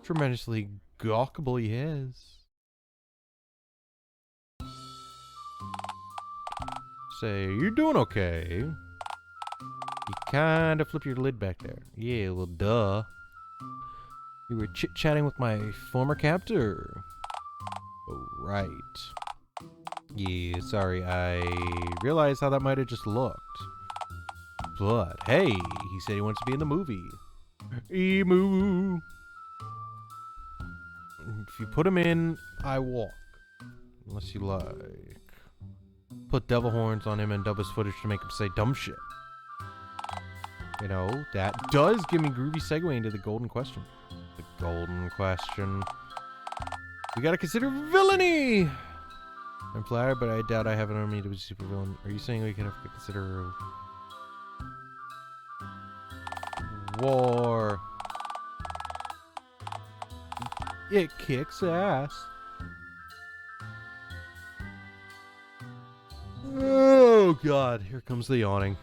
Tremendously gawkable he is. Say, you doing okay? You kinda flip your lid back there. Yeah, well, duh. You were chit-chatting with my former captor. Oh, right. Yeah, sorry, I realized how that might have just looked. But, hey, he said he wants to be in the movie. Emu! If you put him in, I walk. Unless you like. Put devil horns on him and dub his footage to make him say dumb shit. You know, that does give me groovy segue into the golden question. The golden question. We gotta consider villainy! I'm flattered, but I doubt I have it on me to be a supervillain. Are you saying we can consider war? It kicks ass. Oh god, here comes the yawning.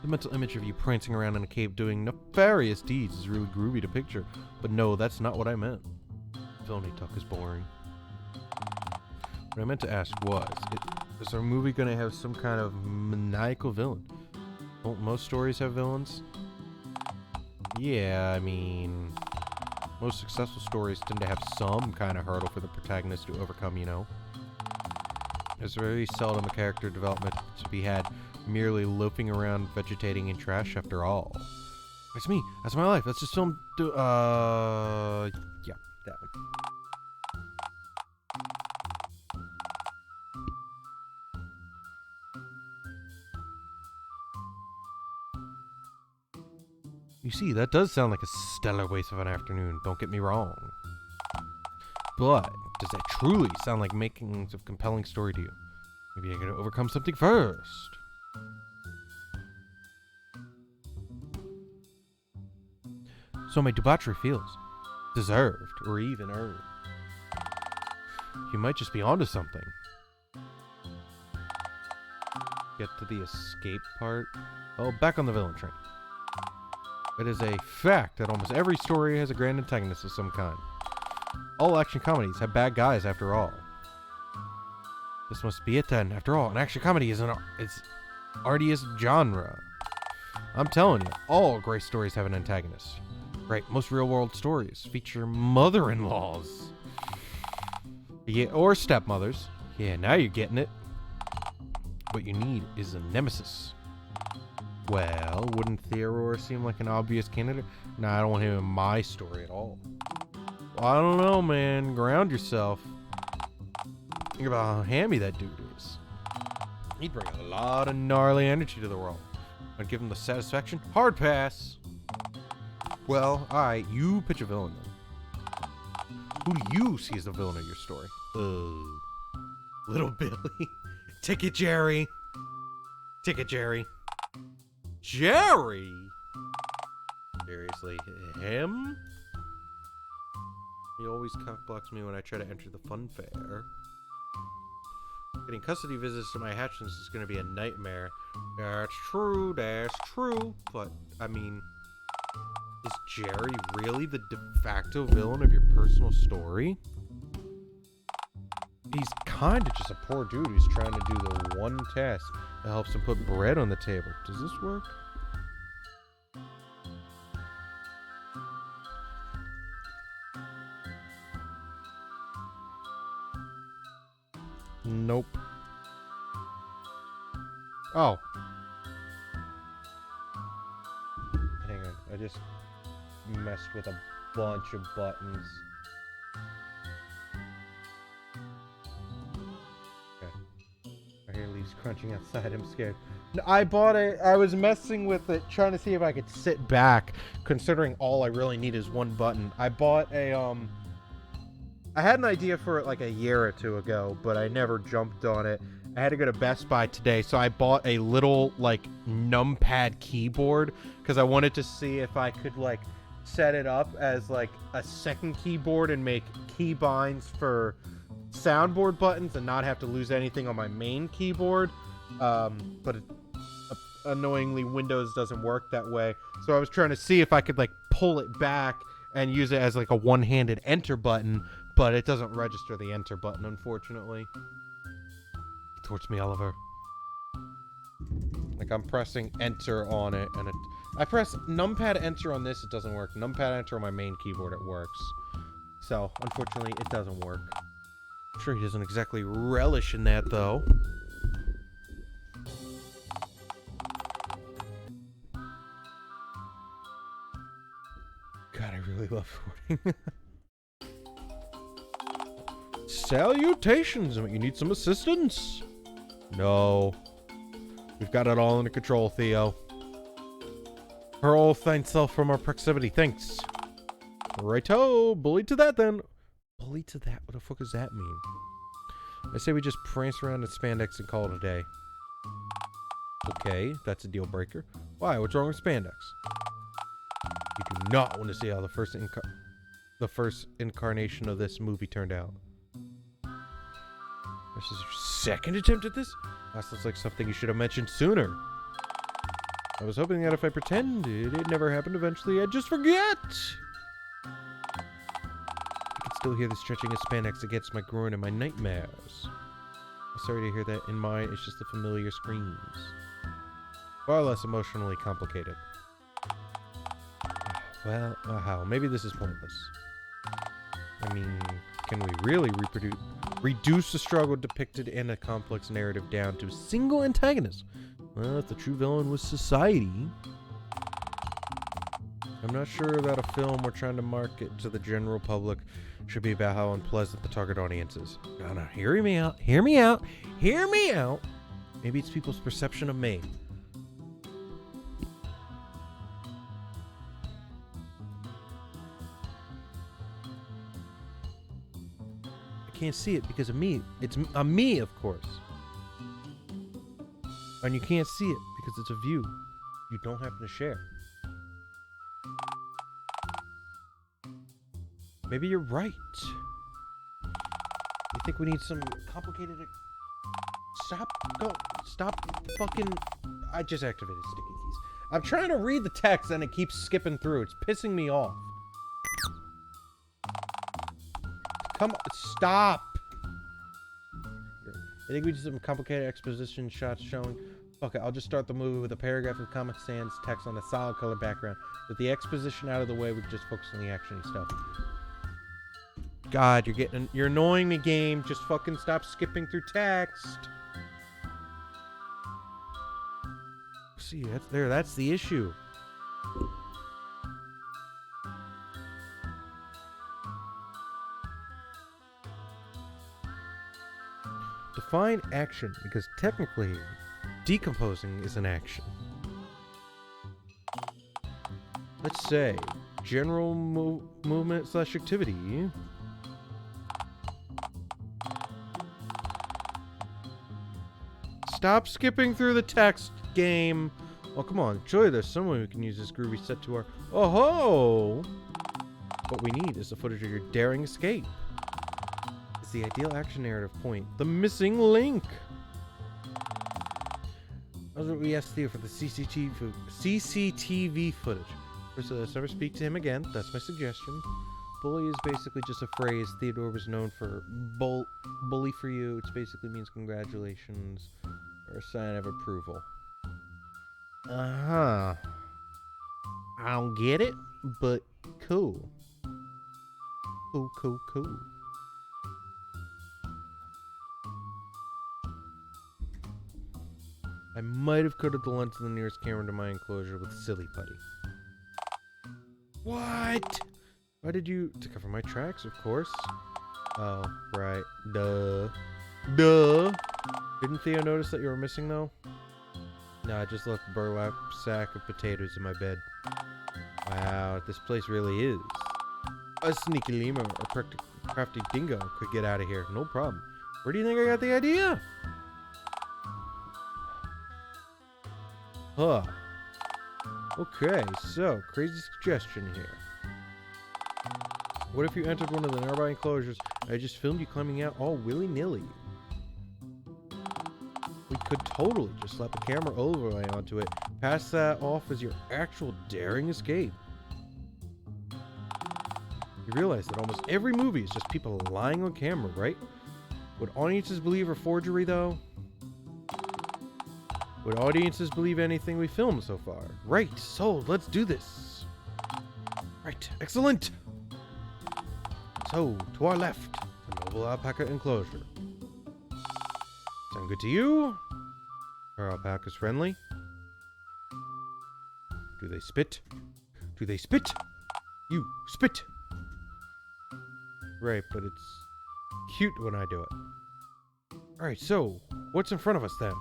The mental image of you prancing around in a cave doing nefarious deeds is really groovy to picture, but no, that's not what I meant. Villainy talk is boring. What I meant to ask was, is our movie going to have some kind of maniacal villain? Don't most stories have villains? Yeah, I mean, most successful stories tend to have some kind of hurdle for the protagonist to overcome, you know? There's very seldom a character development to be had merely loafing around vegetating in trash after all. It's me. That's my life. Let's just film... yeah, that one. You see, that does sound like a stellar waste of an afternoon, don't get me wrong. But, does that truly sound like making a compelling story to you? Maybe I gotta overcome something first. So my debauchery feels deserved, or even earned. You might just be onto something. Get to the escape part. Oh, back on the villain train. It is a fact that almost every story has a grand antagonist of some kind. All action comedies have bad guys after all. This must be it then. After all, an action comedy is its artiest genre. I'm telling you, all great stories have an antagonist. Right, most real-world stories feature mother-in-laws. Yeah, or stepmothers. Yeah, now you're getting it. What you need is a nemesis. Well, wouldn't Theodore seem like an obvious candidate? Nah, I don't want him in my story at all. Well, I don't know, man. Ground yourself. Think about how hammy that dude is. He'd bring a lot of gnarly energy to the role. I'd give him the satisfaction. Hard pass. Well, alright, you pitch a villain then. Who do you see as the villain of your story? Little Billy. Ticket Jerry. Ticket Jerry. Jerry? Seriously, him? He always cockblocks me when I try to enter the fun fair. Getting custody visits to my hatchlings is going to be a nightmare. That's true, but, I mean, is Jerry really the de facto villain of your personal story? He's kind of just a poor dude who's trying to do the one task that helps him put bread on the table. Does this work? Nope. Oh. Hang on. I just messed with a bunch of buttons. I hear leaves crunching outside. I'm scared. No, I was messing with it, trying to see if I could sit back, considering all I really need is one button. I bought a, I had an idea for it like a year or two ago, but I never jumped on it. I had to go to Best Buy today, so I bought a little, like, numpad keyboard, because I wanted to see if I could, like, set it up as, like, a second keyboard and make keybinds for soundboard buttons and not have to lose anything on my main keyboard. But annoyingly, Windows doesn't work that way. So I was trying to see if I could, like, pull it back and use it as, like, a one-handed enter button, but it doesn't register the enter button, unfortunately. Towards me, Oliver. Like, I'm pressing enter on it, and I press numpad enter on this, it doesn't work. Numpad enter on my main keyboard, it works. So, unfortunately, it doesn't work. I'm sure he doesn't exactly relish in that, though. God, I really love recording. Salutations! You need some assistance? No. We've got it all under control, Theo. Hurl thyself from our proximity, thanks. Righto, bully to that then. Bully to that? What the fuck does that mean? I say we just prance around in spandex and call it a day. Okay, that's a deal breaker. Why? What's wrong with spandex? You do not want to see how the first incarnation of this movie turned out. This is your second attempt at this? That looks like something you should have mentioned sooner. I was hoping that if I pretended it never happened eventually, I'd just forget. I can still hear the stretching of spandex against my groin in my nightmares. I'm sorry to hear that. In mine, it's just the familiar screams. Far less emotionally complicated. Well, how? Maybe this is pointless. I mean, can we really reduce the struggle depicted in a complex narrative down to a single antagonist? Well, if the true villain was society, I'm not sure that a film we're trying to market to the general public should be about how unpleasant the target audience is. No, hear me out. Hear me out. Hear me out. Maybe it's people's perception of me. I can't see it because of me. It's me, of course. And you can't see it because it's a view you don't happen to share. Maybe you're right. You think we need some complicated... Stop fucking... I just activated sticky keys. I'm trying to read the text and it keeps skipping through. It's pissing me off. Come on, stop! I think we need some complicated exposition shots showing... Fuck it, I'll just start the movie with a paragraph of Comic Sans text on a solid color background. With the exposition out of the way, we can just focus on the action-y stuff. God, you're annoying me, game. Just fucking stop skipping through text. See, that's the issue. Define action, because technically, decomposing is an action. Let's say, general movement / activity. Stop skipping through the text, game. Oh, come on. Surely there's someone who can use this groovy set to our... Oh-ho! What we need is the footage of your daring escape. It's the ideal action narrative point. The missing link. That's what we asked Theo for the CCTV footage. First, let's never speak to him again. That's my suggestion. Bully is basically just a phrase Theodore was known for. Bully for you. It basically means congratulations or a sign of approval. Uh-huh. I don't get it, but cool. Cool. I might have coded the lens of the nearest camera to my enclosure with silly putty. What? Why did you... To cover my tracks, of course. Oh, right. Duh. Didn't Theo notice that you were missing, though? No, I just left a burlap sack of potatoes in my bed. Wow, this place really is. A sneaky lemur or crafty dingo could get out of here. No problem. Where do you think I got the idea? Huh. Okay, so, crazy suggestion here. What if you entered one of the nearby enclosures and I just filmed you climbing out all willy-nilly? We could totally just slap a camera overlay onto it, pass that off as your actual daring escape. You realize that almost every movie is just people lying on camera, right? Would audiences believe a forgery, though? Would audiences believe anything we filmed so far? Right, so let's do this. Right, excellent. So, to our left, the noble alpaca enclosure. Sound good to you? Are alpacas friendly? Do they spit? Do they spit? You, spit! Right, but it's cute when I do it. Alright, so, what's in front of us then?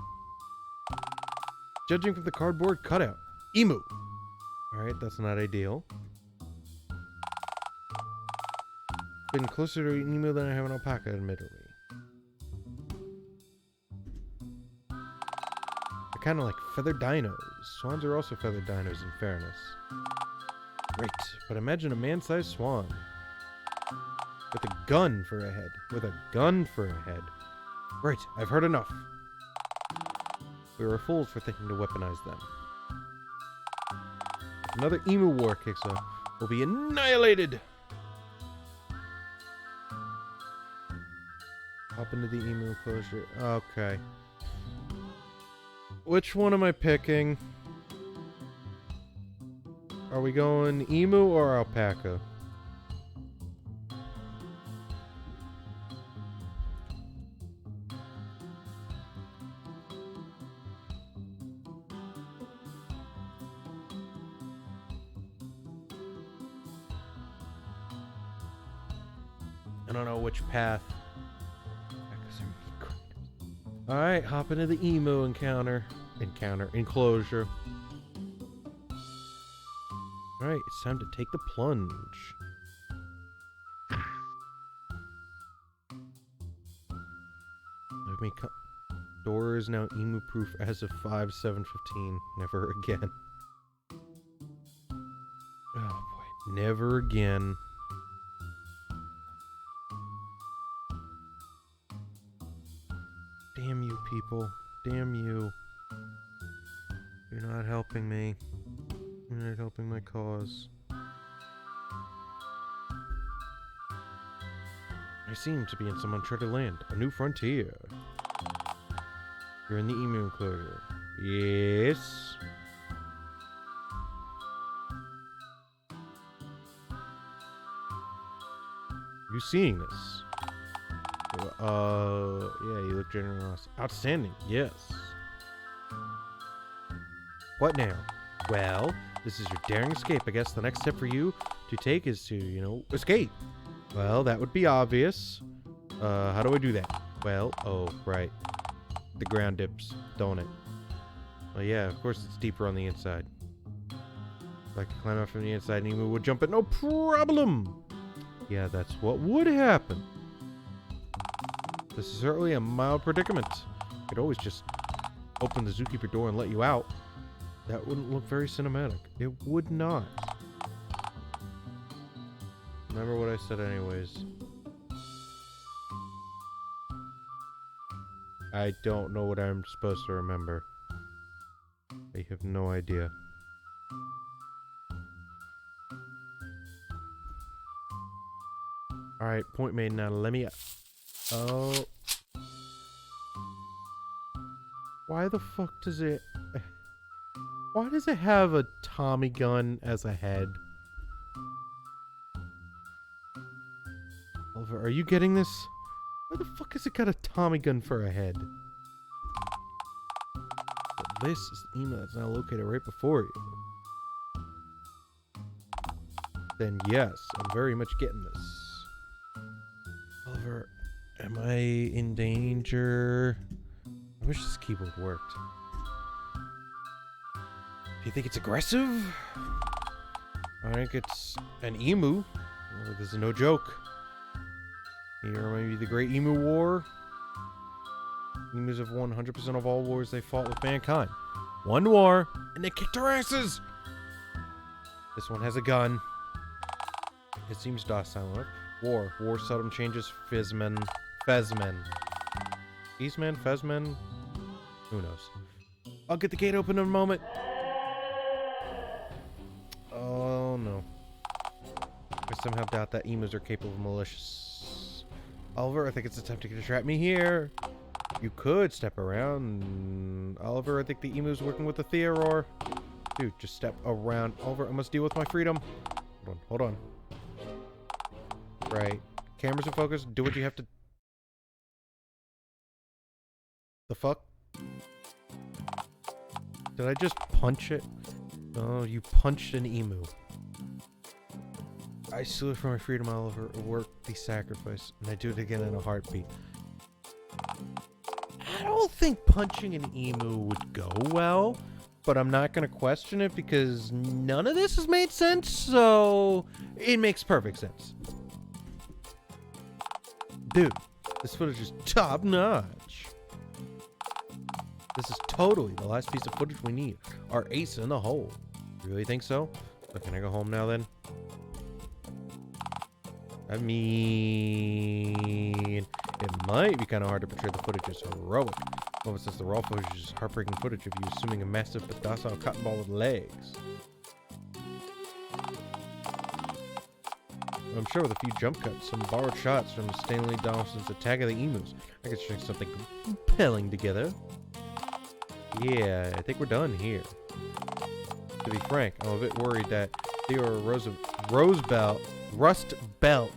Judging from the cardboard cutout, emu. Alright, that's not ideal. Been closer to an emu than I have an alpaca, admittedly. kind of like feathered dinos. Swans are also feathered dinos, in fairness. Great, but imagine a man-sized swan. With a gun for a head. With a gun for a head. Great, I've heard enough. We were fools for thinking to weaponize them. If another emu war kicks off, we'll be annihilated! Hop into the emu enclosure. Okay. Which one am I picking? Are we going emu or alpaca? I don't know which path. Alright, hop into the emu enclosure. Alright, it's time to take the plunge. Let me door is now emu proof as of 5/7/15. Never again. Oh boy, never again. Damn you people. Damn you. You're not helping me. You're not helping my cause. I seem to be in some uncharted land. A new frontier. You're in the emu enclosure. Yes. You seeing this? Yeah, you look generous. Outstanding, yes. What now? Well, this is your daring escape. I guess the next step for you to take is to, you know, escape. Well, that would be obvious. How do I do that? Well, oh, right. The ground dips, don't it? Well, yeah, of course it's deeper on the inside. If I could climb out from the inside, Emu would jump it, no problem! Yeah, that's what would happen. This is certainly a mild predicament. You could always just open the zookeeper door and let you out. That wouldn't look very cinematic. It would not. Remember what I said anyways. I don't know what I'm supposed to remember. I have no idea. Alright, point made. Now let me... Oh. Why the fuck does it... Why does it have a Tommy gun as a head? Oliver, are you getting this? Why the fuck has it got a Tommy gun for a head? But this is the email that's now located right before you. Then yes, I'm very much getting this. Oliver, am I in danger? I wish this keyboard worked. Do you think it's aggressive? I think it's an emu. Well, this is no joke. Here may be the Great Emu War. Emus have won 100% of all wars they fought with mankind. One war, and they kicked our asses! This one has a gun. It seems docile enough. War. War seldom changes Fizmen. Fezmen. Eastmen? Fezmen? Who knows? I'll get the gate open in a moment. Oh no. I somehow doubt that emus are capable of malicious. Oliver, I think it's attempting to trap me here. You could step around. Oliver, I think the emu's working with the Theoror. Dude, just step around. Oliver, I must deal with my freedom. Hold on. Right. Cameras in focus. Do what you have to... The fuck? Did I just punch it? Oh, you punched an emu. I salute for my freedom, Oliver. Work the sacrifice. And I do it again in a heartbeat. I don't think punching an emu would go well. But I'm not going to question it because none of this has made sense. So it makes perfect sense. Dude, this footage is top notch. This is totally the last piece of footage we need. Our ace in the hole. You really think so? So can I go home now then? I mean, it might be kind of hard to portray the footage as heroic. Well, since the raw footage is just heartbreaking footage of you assuming a massive but docile cotton ball with legs. I'm sure with a few jump cuts, some borrowed shots from Stanley Donaldson's Attack of the Emus, I could string something compelling together. Yeah, I think we're done here. To be frank, I'm a bit worried that Theodore Rust Belt.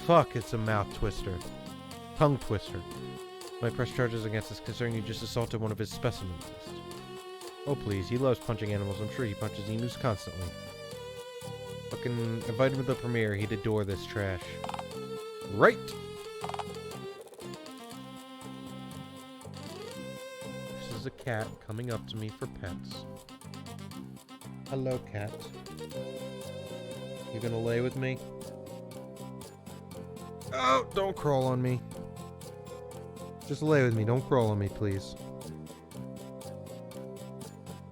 Fuck, it's a mouth twister. Tongue twister. Might press charges against us considering you just assaulted one of his specimens. Oh please, he loves punching animals. I'm sure he punches emus constantly. Fucking invite him to the premiere. He'd adore this trash. Right! This is a cat coming up to me for pets. Hello, cat. You gonna lay with me? Oh, don't crawl on me. Just lay with me. Don't crawl on me, please.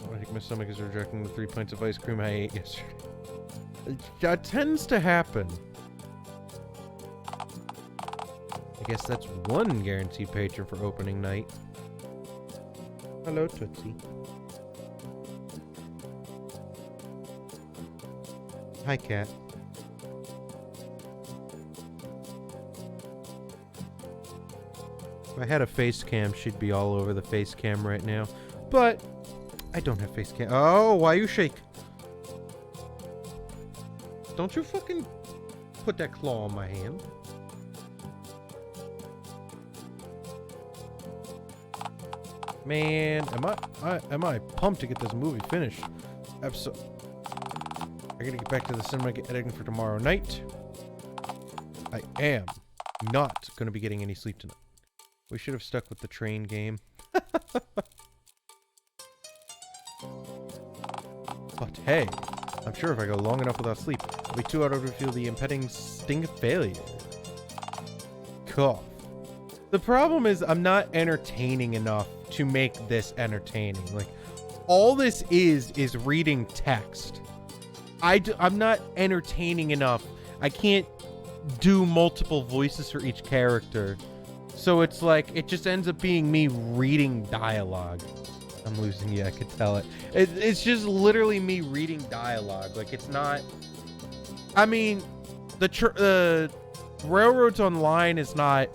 I think my stomach is rejecting the 3 pints of ice cream I ate yesterday. That tends to happen. I guess that's one guaranteed patron for opening night. Hello, Tootsie. Hi, cat. If I had a face cam, she'd be all over the face cam right now. But I don't have face cam. Oh, why you shake? Don't you fucking put that claw on my hand. Man, am I pumped to get this movie finished. I gotta get back to the cinema, get editing for tomorrow night. I am not gonna be getting any sleep tonight. We should have stuck with the train game. But hey, I'm sure if I go long enough without sleep, I'll be too out to feel the impending sting of failure. Cough. The problem is I'm not entertaining enough to make this entertaining. Like, all this is reading text. I'm not entertaining enough. I can't do multiple voices for each character. So it's like, it just ends up being me reading dialogue. I'm losing you, I could tell it. It's just literally me reading dialogue. Like, it's not... I mean, the Railroads Online is not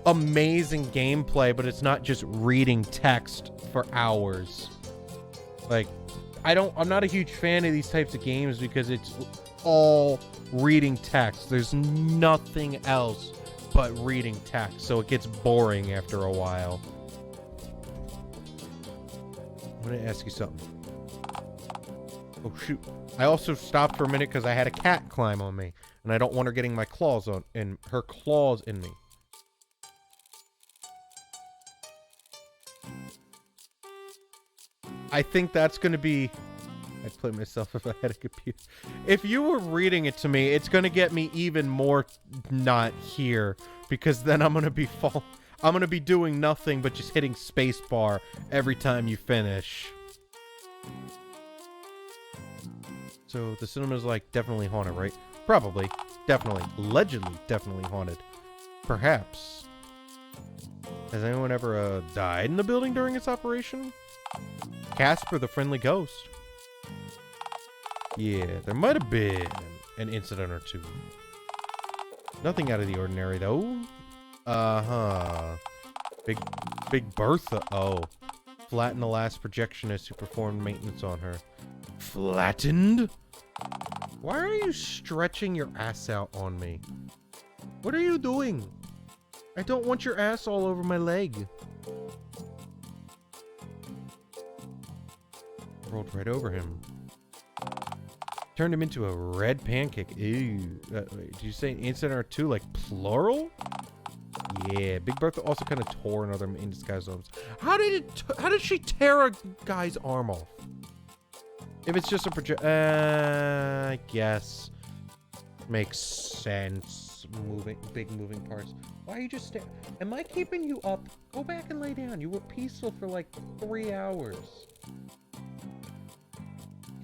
amazing gameplay, but it's not just reading text for hours. Like, I'm not a huge fan of these types of games because it's all reading text. There's nothing else but reading text, so it gets boring after a while. I'm gonna ask you something. Oh shoot. I also stopped for a minute because I had a cat climb on me, and I don't want her getting my claws on and her claws in me. I think that's gonna be... I'd play myself if I had a computer. If you were reading it to me, it's gonna get me even more not here, because then I'm gonna be doing nothing but just hitting spacebar every time you finish. So the cinema's like definitely haunted, right? Probably, definitely, allegedly, definitely haunted. Perhaps. Has anyone ever died in the building during its operation? Casper the Friendly Ghost. Yeah, there might have been an incident or two. Nothing out of the ordinary, though. Uh-huh. Big Bertha. Oh. Flattened the last projectionist who performed maintenance on her. Flattened? Why are you stretching your ass out on me? What are you doing? I don't want your ass all over my leg. Rolled right over him. Turned him into a red pancake. Ew. Wait, did you say an incident or two, like plural? Yeah, Big Bertha also kind of tore another in disguise arms. How did she tear a guy's arm off? If it's just a I guess. Makes sense. big moving parts. Why are you just Am I keeping you up? Go back and lay down. You were peaceful for like 3 hours.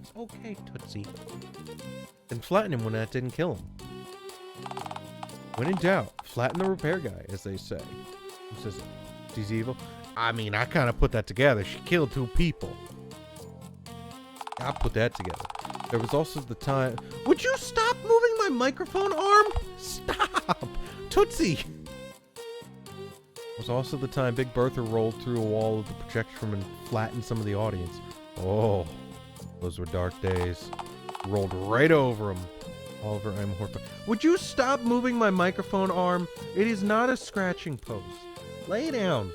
It's okay, Tootsie. Then flatten him when that didn't kill him. When in doubt, flatten the repair guy, as they say. Who says she's evil? I mean, I kind of put that together. She killed 2 people. I put that together. There was also the time... Would you stop moving my microphone arm? Stop! Tootsie! There was also the time Big Bertha rolled through a wall of the projector room and flattened some of the audience. Oh, those were dark days. Rolled right over him. Oliver, I'm horrified. Would you stop moving my microphone arm? It is not a scratching post. Lay down,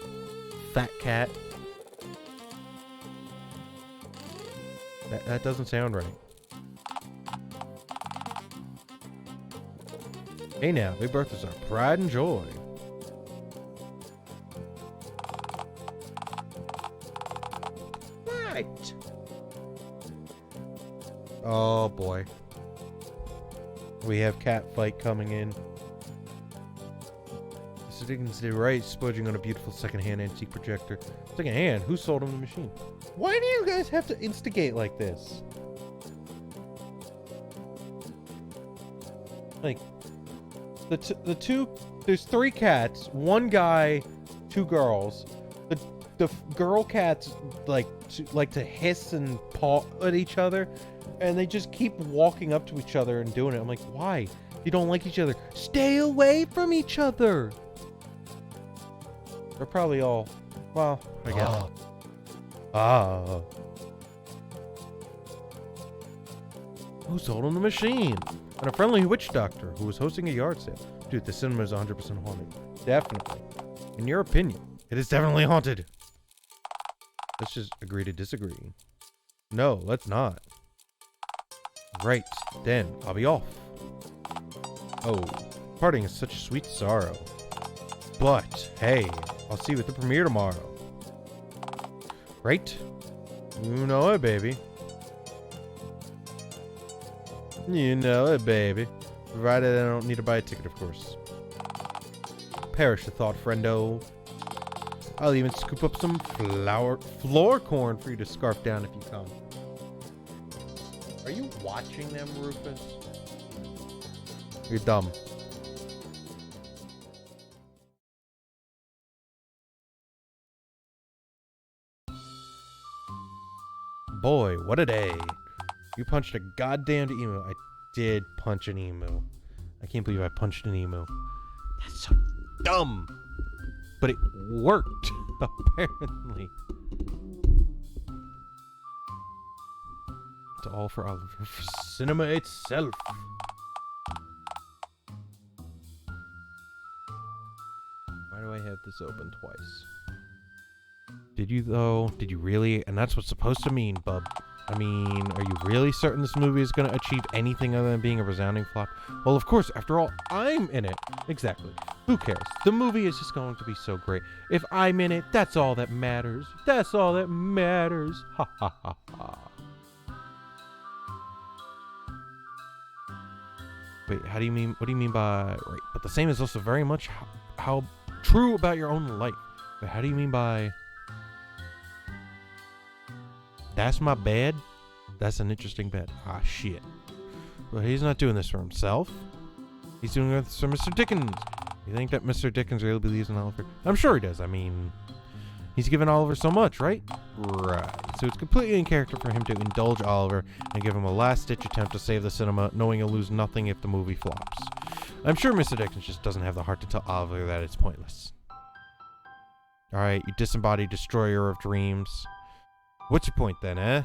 fat cat. That doesn't sound right. Hey now, Big Bertha's our pride and joy. Right. Oh boy. We have cat fight coming in. Mr. Dickens did right, splurging on a beautiful second-hand antique projector. Second-hand? Who sold him the machine? Why do you guys have to instigate like this? Like, the two, there's 3 cats, 1 guy, 2 girls. The girl cats like to hiss and paw at each other, and they just keep walking up to each other and doing it. I'm like, why? You don't like each other. Stay away from each other. They're probably all, well, I guess. Who sold him the machine? And a friendly witch doctor who was hosting a yard sale. Dude, the cinema is 100% haunted. Definitely. In your opinion, it is definitely haunted. Let's just agree to disagree. No, let's not. Right, then I'll be off. Oh, parting is such sweet sorrow. But, hey, I'll see you at the premiere tomorrow. Right? You know it, baby. You know it, baby. Provided I don't need to buy a ticket, of course. Perish the thought, friendo. I'll even scoop up some floor corn for you to scarf down if you come. Are you watching them, Rufus? You're dumb. Boy, what a day. You punched a goddamned emu. I did punch an emu. I can't believe I punched an emu. That's so dumb. But it worked, apparently. It's all for Oliver. For cinema itself. Why do I have this open twice? Did you, though? Did you really? And that's what's supposed to mean, bub. I mean, are you really certain this movie is going to achieve anything other than being a resounding flop? Well, of course, after all, I'm in it. Exactly. Who cares? The movie is just going to be so great. If I'm in it, that's all that matters. That's all that matters. Ha ha ha ha. Wait, how do you mean? What do you mean by right? But the same is also very much how true about your own life. But how do you mean by... That's my bed? That's an interesting bed. Ah, shit. Well, he's not doing this for himself. He's doing this for Mr. Dickens. You think that Mr. Dickens really believes in Oliver? I'm sure he does. I mean, he's given Oliver so much, right? Right. So it's completely in character for him to indulge Oliver and give him a last-ditch attempt to save the cinema, knowing he'll lose nothing if the movie flops. I'm sure Mr. Dickens just doesn't have the heart to tell Oliver that it's pointless. Alright, you disembodied destroyer of dreams. What's your point then, eh?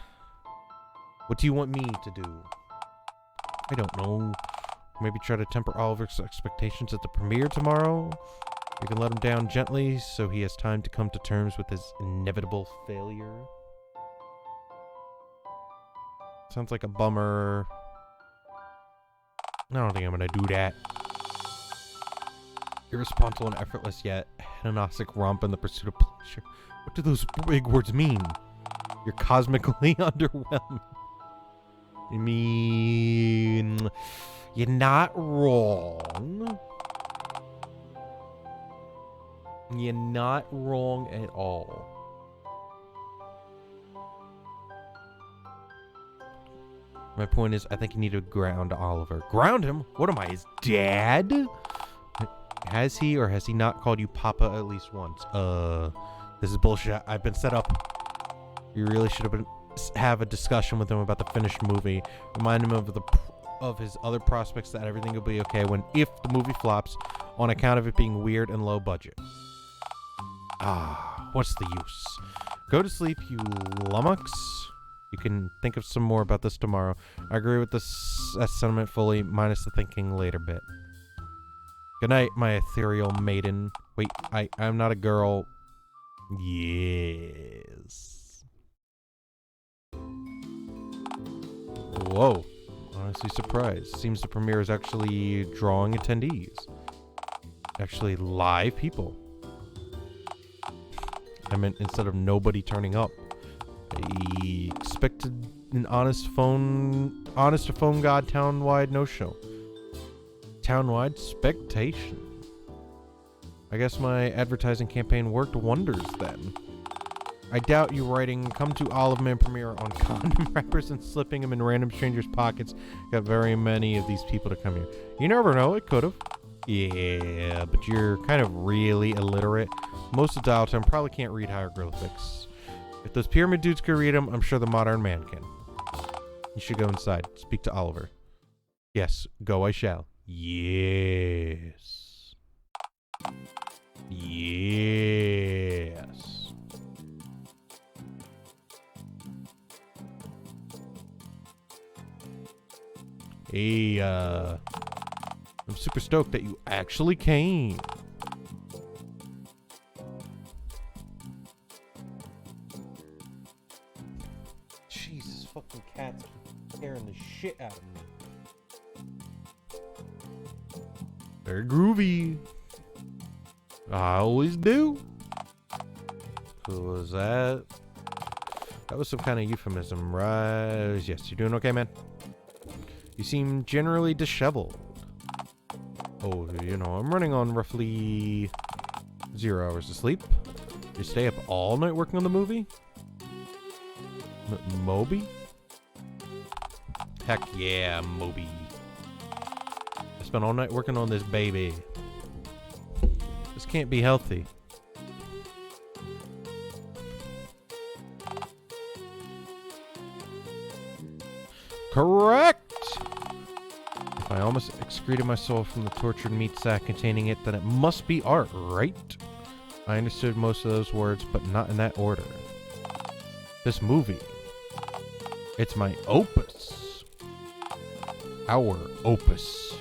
What do you want me to do? I don't know. Maybe try to temper Oliver's expectations at the premiere tomorrow? You can let him down gently so he has time to come to terms with his inevitable failure. Sounds like a bummer. I don't think I'm gonna do that. Irresponsible and effortless yet hedonic romp in the pursuit of pleasure. What do those big words mean? You're cosmically underwhelming. I mean, you're not wrong. You're not wrong at all. My point is, I think you need to ground Oliver. Ground him? What am I, his dad? Has he or has he not called you Papa at least once? This is bullshit. I've been set up. You really should have a discussion with him about the finished movie. Remind him of his other prospects that everything will be okay if the movie flops on account of it being weird and low budget. What's the use? Go to sleep, you lummox. You can think of some more about this tomorrow. I agree with that sentiment fully, minus the thinking later bit. Good night, my ethereal maiden. Wait, I'm not a girl. Yes. Whoa. Honestly surprised. Seems the premiere is actually drawing attendees. Actually live people. I meant instead of nobody turning up. I expected an honest to phone god town-wide no-show. Town-wide spectation. I guess my advertising campaign worked wonders then. I doubt you writing "Come to Olive Man premiere" on condom wrappers and slipping them in random strangers' pockets got very many of these people to come here. You never know, it could've. Yeah, but you're kind of really illiterate. Most of DialTown probably can't read hieroglyphics. If those pyramid dudes can read them, I'm sure the modern man can. You should go inside. Speak to Oliver. Yes, go I shall. Yes. Yes. Hey, I'm super stoked that you actually came. Jesus, fucking cats keep scaring the shit out of me. They're groovy. I always do. Who was that? That was some kind of euphemism, right? Yes, you doing okay, man? You seem generally disheveled. Oh, you know, I'm running on roughly 0 hours of sleep. You stay up all night working on the movie? Moby? Heck yeah, Moby. I spent all night working on this baby. This can't be healthy. Correct! If I almost excreted my soul from the tortured meat sack containing it, then it must be art, right? I understood most of those words, but not in that order. This movie. It's my opus. Our opus.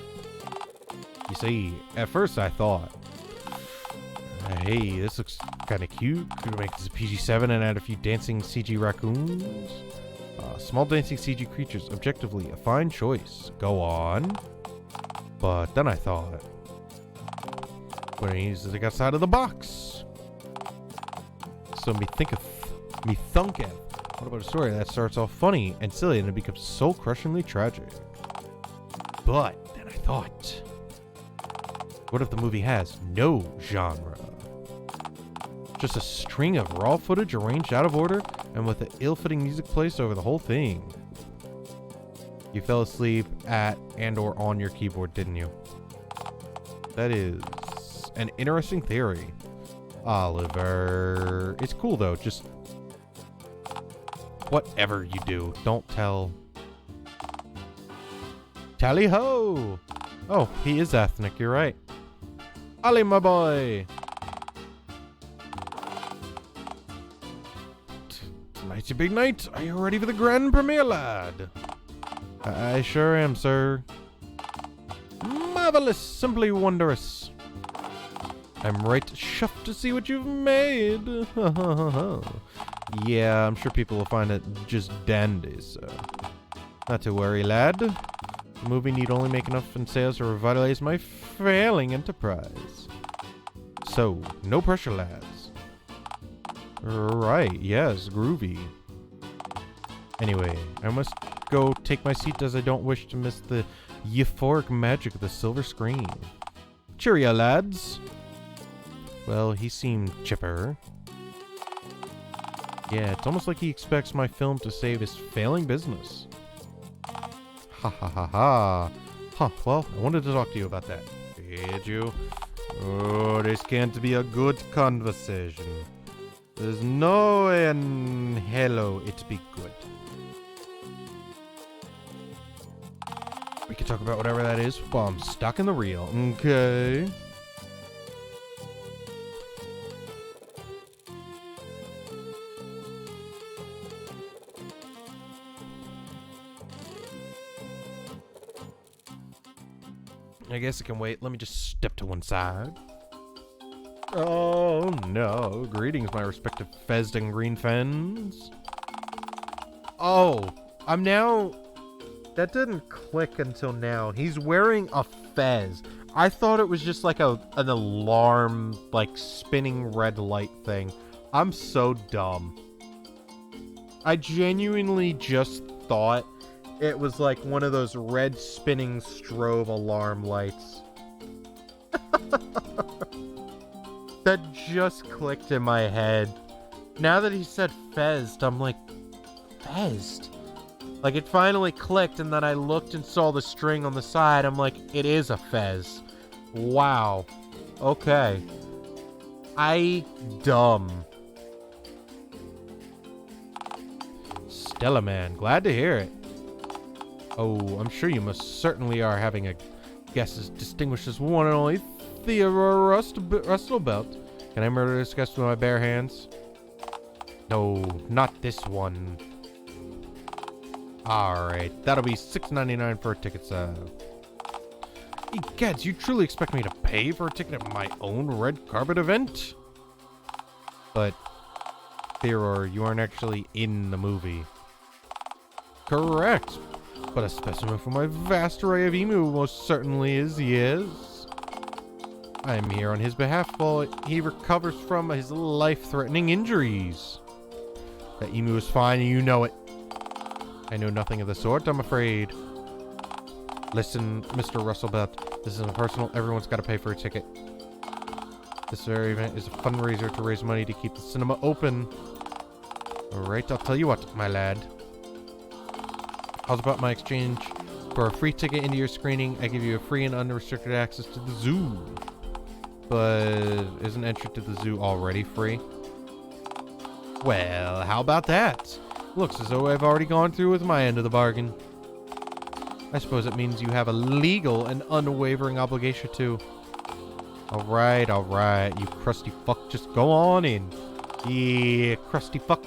You see, at first I thought, hey, this looks kind of cute. Could we make this a PG-7 and add a few dancing CG raccoons? Small dancing CG creatures, objectively a fine choice. Go on. But then I thought, what I need is to think outside of the box. So me thunketh. What about a story that starts off funny and silly and it becomes so crushingly tragic? But then I thought, what if the movie has no genre? Just a string of raw footage arranged out of order and with the ill-fitting music placed over the whole thing. You fell asleep at and/or on your keyboard, didn't you? That is an interesting theory, Oliver. It's cool though, just whatever you do, don't tell. Tally-ho! Oh, he is ethnic, you're right. Ollie, my boy! Tonight's your big night. Are you ready for the grand premiere, lad? I sure am, sir. Marvelous, simply wondrous. I'm right chuffed to see what you've made. Yeah, I'm sure people will find it just dandy, so not to worry, lad. The movie need only make enough in sales to revitalize my failing enterprise. So, no pressure, lads. Right, yes, groovy. Anyway, I must go take my seat as I don't wish to miss the euphoric magic of the silver screen. Cheerio, lads. Well, he seemed chipper. Yeah, it's almost like he expects my film to save his failing business. Ha ha ha ha. Huh, well, I wanted to talk to you about that. Did you? Oh, this can't be a good conversation. There's no way in hello it be good. We can talk about whatever that is while I'm stuck in the reel. Okay. I guess it can wait. Let me just step to one side. Oh no. Greetings, my respective fezzed and green fens. Oh, I'm now... That didn't click until now. He's wearing a fez. I thought it was just like an alarm, like spinning red light thing. I'm so dumb. I genuinely just thought it was like one of those red spinning strobe alarm lights. That just clicked in my head. Now that he said fezzed, I'm like, fezzed? Like, it finally clicked, and then I looked and saw the string on the side. I'm like, it is a fez. Wow. Okay. Dumb. Stella Man, glad to hear it. Oh, I'm sure you most certainly are having a guest as distinguished as one and only Theodore Rustlebelt. Can I murder this guest with my bare hands? No, not this one. Alright, that'll be $6.99 for a ticket sale. Egads, you truly expect me to pay for a ticket at my own red carpet event? But, Theodore, you aren't actually in the movie. Correct. But a specimen from my vast array of emu most certainly is, yes. I am here on his behalf while he recovers from his life-threatening injuries. That emu is fine and you know it. I know nothing of the sort, I'm afraid. Listen, Mr. Rustlebelt, this isn't personal. Everyone's got to pay for a ticket. This very event is a fundraiser to raise money to keep the cinema open. Alright, I'll tell you what, my lad. How's about my exchange? For a free ticket into your screening, I give you a free and unrestricted access to the zoo. But isn't entry to the zoo already free? Well, how about that? Looks as though I've already gone through with my end of the bargain. I suppose it means you have a legal and unwavering obligation to. Alright, you crusty fuck, just go on in. Yeah, crusty fuck.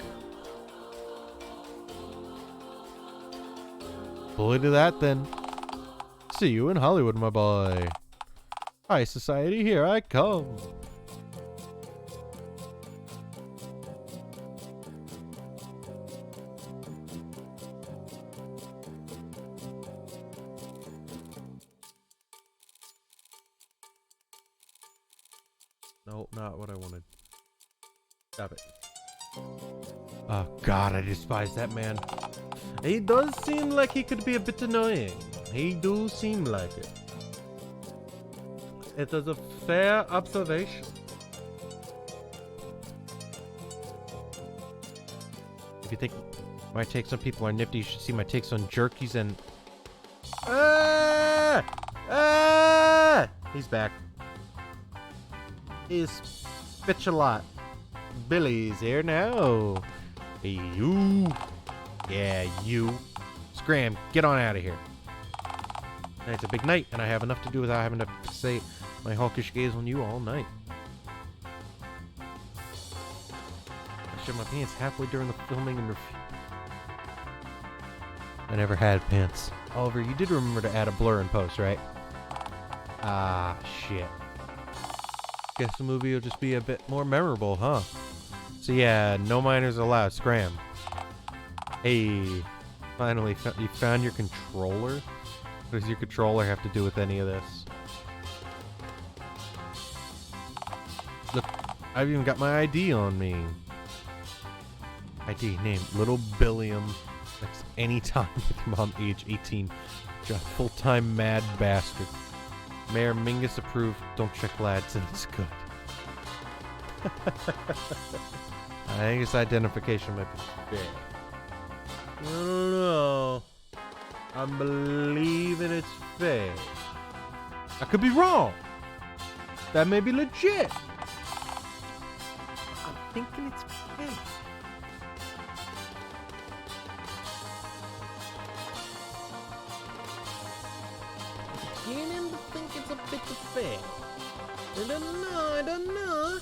Bully to that then. See you in Hollywood, my boy. High society, here I come. No, not what I wanted. Stop it. Oh god, I despise that man. He does seem like he could be a bit annoying. He do seem like it. It is a fair observation. If you think my takes on people are nifty, you should see my takes on jerkies and... Ah! Ah! He's back. He's bitch a lot. Billy's here now. Hey, you. Yeah, you. Scram, get on out of here. It's a big night, and I have enough to do without having to fixate my hawkish gaze on you all night. I shed my pants halfway during the filming and I never had pants. Oliver, you did remember to add a blur in post, right? Ah, shit. Guess the movie will just be a bit more memorable, huh? So yeah, no minors allowed. Scram. Hey, finally, you found your controller? What does your controller have to do with any of this? Look, I've even got my ID on me. ID name Little Billiam. That's any time with your mom age 18. You're a full-time mad bastard. Mayor Mingus approved. Don't check lads and it's good. I think this identification might be fake. I don't know. I'm believing it's fake. I could be wrong. That may be legit. I'm thinking it's fake. I'm beginning to think it's a bit of fake. I don't know, I don't know.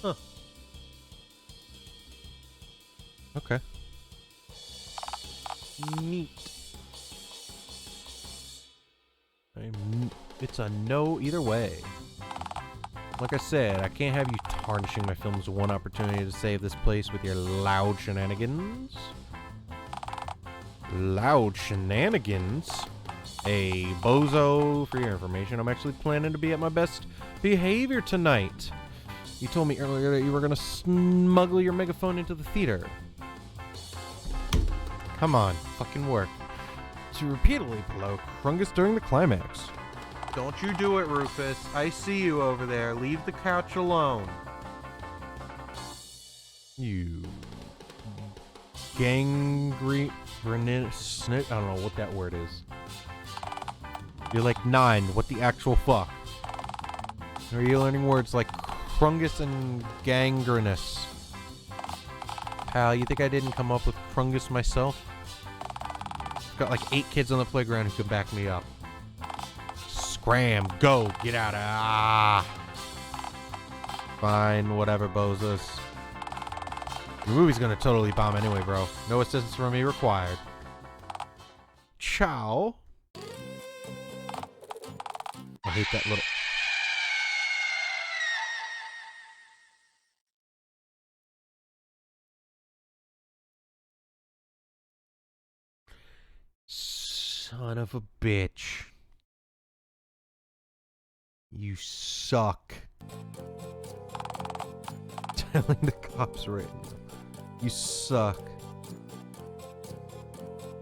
Huh. Okay. Neat. It's a no either way. Like I said, I can't have you tarnishing my film's one opportunity to save this place with your loud shenanigans. Loud shenanigans? Hey, bozo, for your information, I'm actually planning to be at my best behavior tonight. You told me earlier that you were gonna smuggle your megaphone into the theater. Come on, fucking work. To repeatedly blow Krungus during the climax. Don't you do it, Rufus. I see you over there. Leave the couch alone. You snit. I don't know what that word is. You're like 9. What the actual fuck? Are you learning words like Krungus and gangrenous? Pal, you think I didn't come up with Krungus myself? I've got like 8 kids on the playground who can back me up. Scram, go, get out of Fine, whatever, bozos. Your movie's gonna totally bomb anyway, bro. No assistance from me required. Ciao. I hate that little... Son of a bitch. You suck. Telling the cops right now. You suck.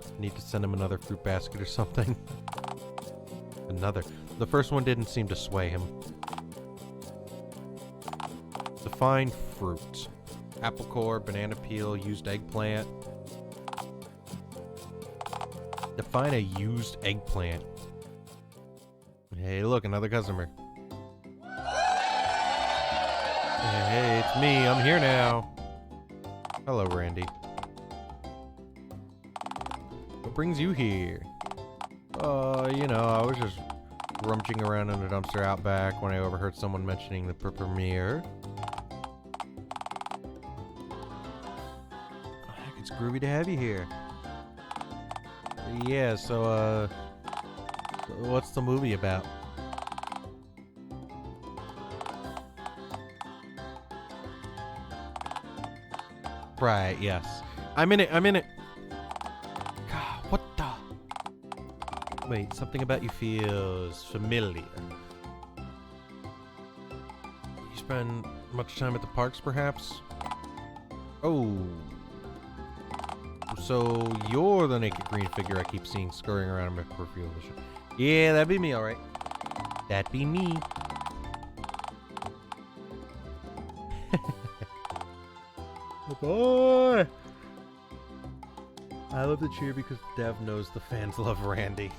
I need to send him another fruit basket or something. Another. The first one didn't seem to sway him. Define fruit. Apple core, banana peel, used eggplant. Define a used eggplant. Hey, look, another customer. Hey, it's me. I'm here now. Hello, Randy. What brings you here? You know, I was just rummaging around in a dumpster out back when I overheard someone mentioning the premiere. Heck, it's groovy to have you here. Yeah, so, what's the movie about? Right, yes. I'm in it. God, what the? Wait, something about you feels familiar. You spend much time at the parks, perhaps? Oh. So you're the naked green figure I keep seeing scurrying around in my peripheral vision. Yeah, that'd be me, alright. That'd be me. Boy! I love the cheer because Dev knows the fans love Randy.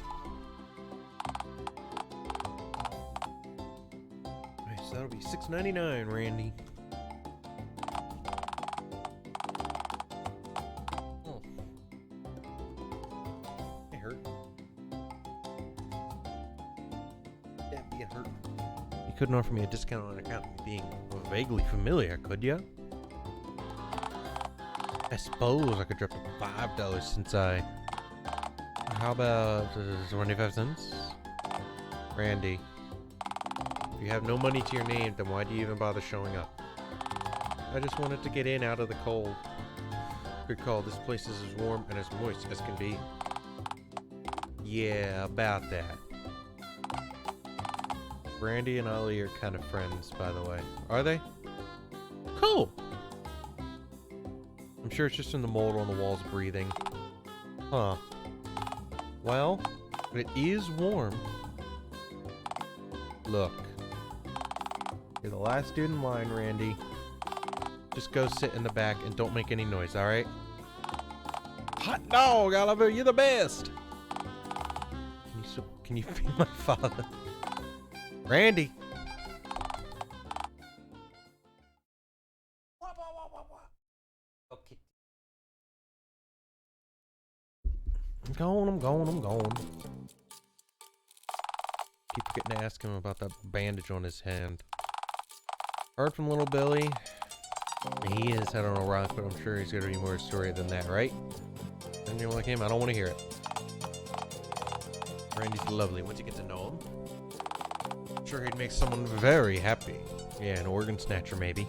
Alright, so that'll be $6.99, Randy. Oh. It hurt. That be hurt. You couldn't offer me a discount on account of being vaguely familiar, could ya? I suppose I could drop to $5 since I... How about 25 cents? Randy. If you have no money to your name, then why do you even bother showing up? I just wanted to get in out of the cold. Good call, this place is as warm and as moist as can be. Yeah, about that. Randy and Ollie are kind of friends, by the way. Are they? Cool! I'm sure it's just in the mold on the walls breathing. Huh. Well, it is warm. Look. You're the last dude in line, Randy. Just go sit in the back and don't make any noise, alright? Hot dog, Oliver, you're the best! Can you be my father? Randy! Okay. I'm going. Keep forgetting to ask him about that bandage on his hand. Heard from little Billy. He is head on a rock, but I'm sure he's gonna be more story than that, right? And you're like him, I don't want to hear it. Randy's lovely once you get to know him. I'm sure he'd make someone very happy. Yeah, an organ snatcher maybe.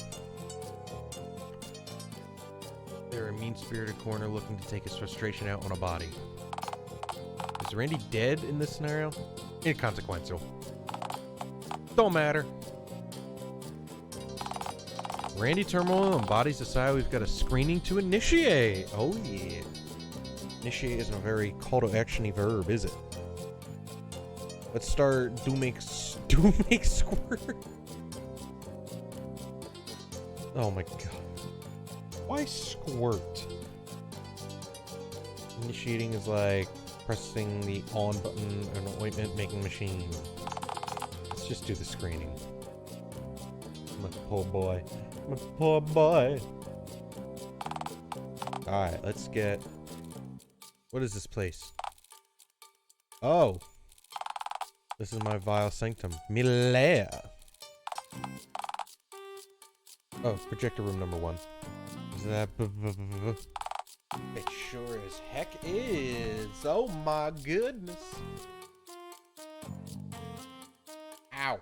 They're a mean-spirited corner looking to take his frustration out on a body. Is Randy dead in this scenario? Inconsequential. Don't matter. Randy Turmoil and Bodies Aside, we've got a screening to initiate. Oh yeah. Initiate isn't a very call to action-y verb, is it? Let's start do make squirt. Oh my god. Why squirt? Initiating is like pressing the on button on an ointment making machine. Let's just do the screening. My poor boy. My poor boy. Alright, let's get... What is this place? Oh. This is my vile sanctum. Milea. Oh, projector room number 1. Is that... It sure as heck is. Oh my goodness. Ow.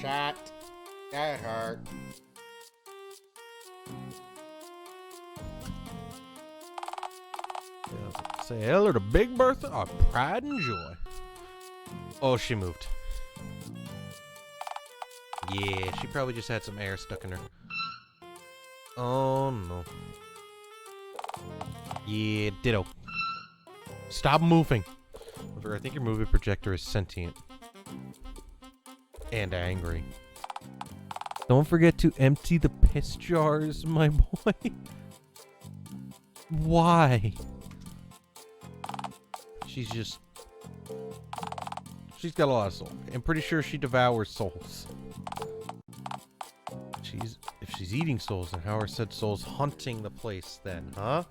Shot. That hurt. Say hello to Big Bertha, our pride and joy. Oh, she moved. Yeah, she probably just had some air stuck in her. Oh no. Yeah, ditto. Stop moving. I think your movie projector is sentient. And angry. Don't forget to empty the piss jars, my boy. Why? She's got a lot of soul. I'm pretty sure she devours souls. If she's eating souls, then how are said souls hunting the place then, huh?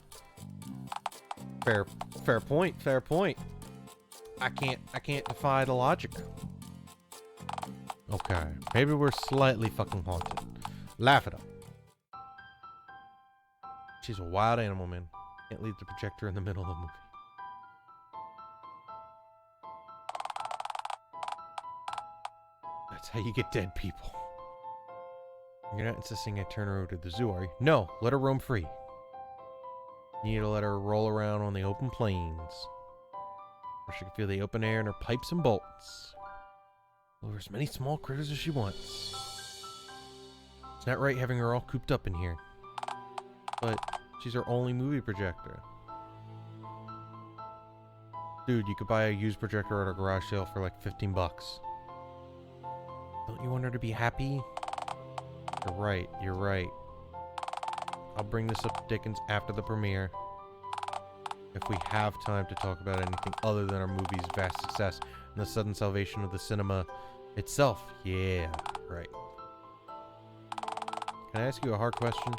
Fair point, fair point. I can't defy the logic. Okay, maybe we're slightly fucking haunted. Laugh it up. She's a wild animal, man. Can't leave the projector in the middle of the movie. That's how you get dead people. You're not insisting I turn her over to the zoo, are you? No, let her roam free. You need to let her roll around on the open plains, where she can feel the open air in her pipes and bolts. Over as many small critters as she wants. It's not right having her all cooped up in here. But she's her only movie projector. Dude, you could buy a used projector at a garage sale for like 15 bucks. Don't you want her to be happy? You're right, you're right. I'll bring this up to Dickens after the premiere. If we have time to talk about anything other than our movie's vast success and the sudden salvation of the cinema itself. Yeah, right. Can I ask you a hard question?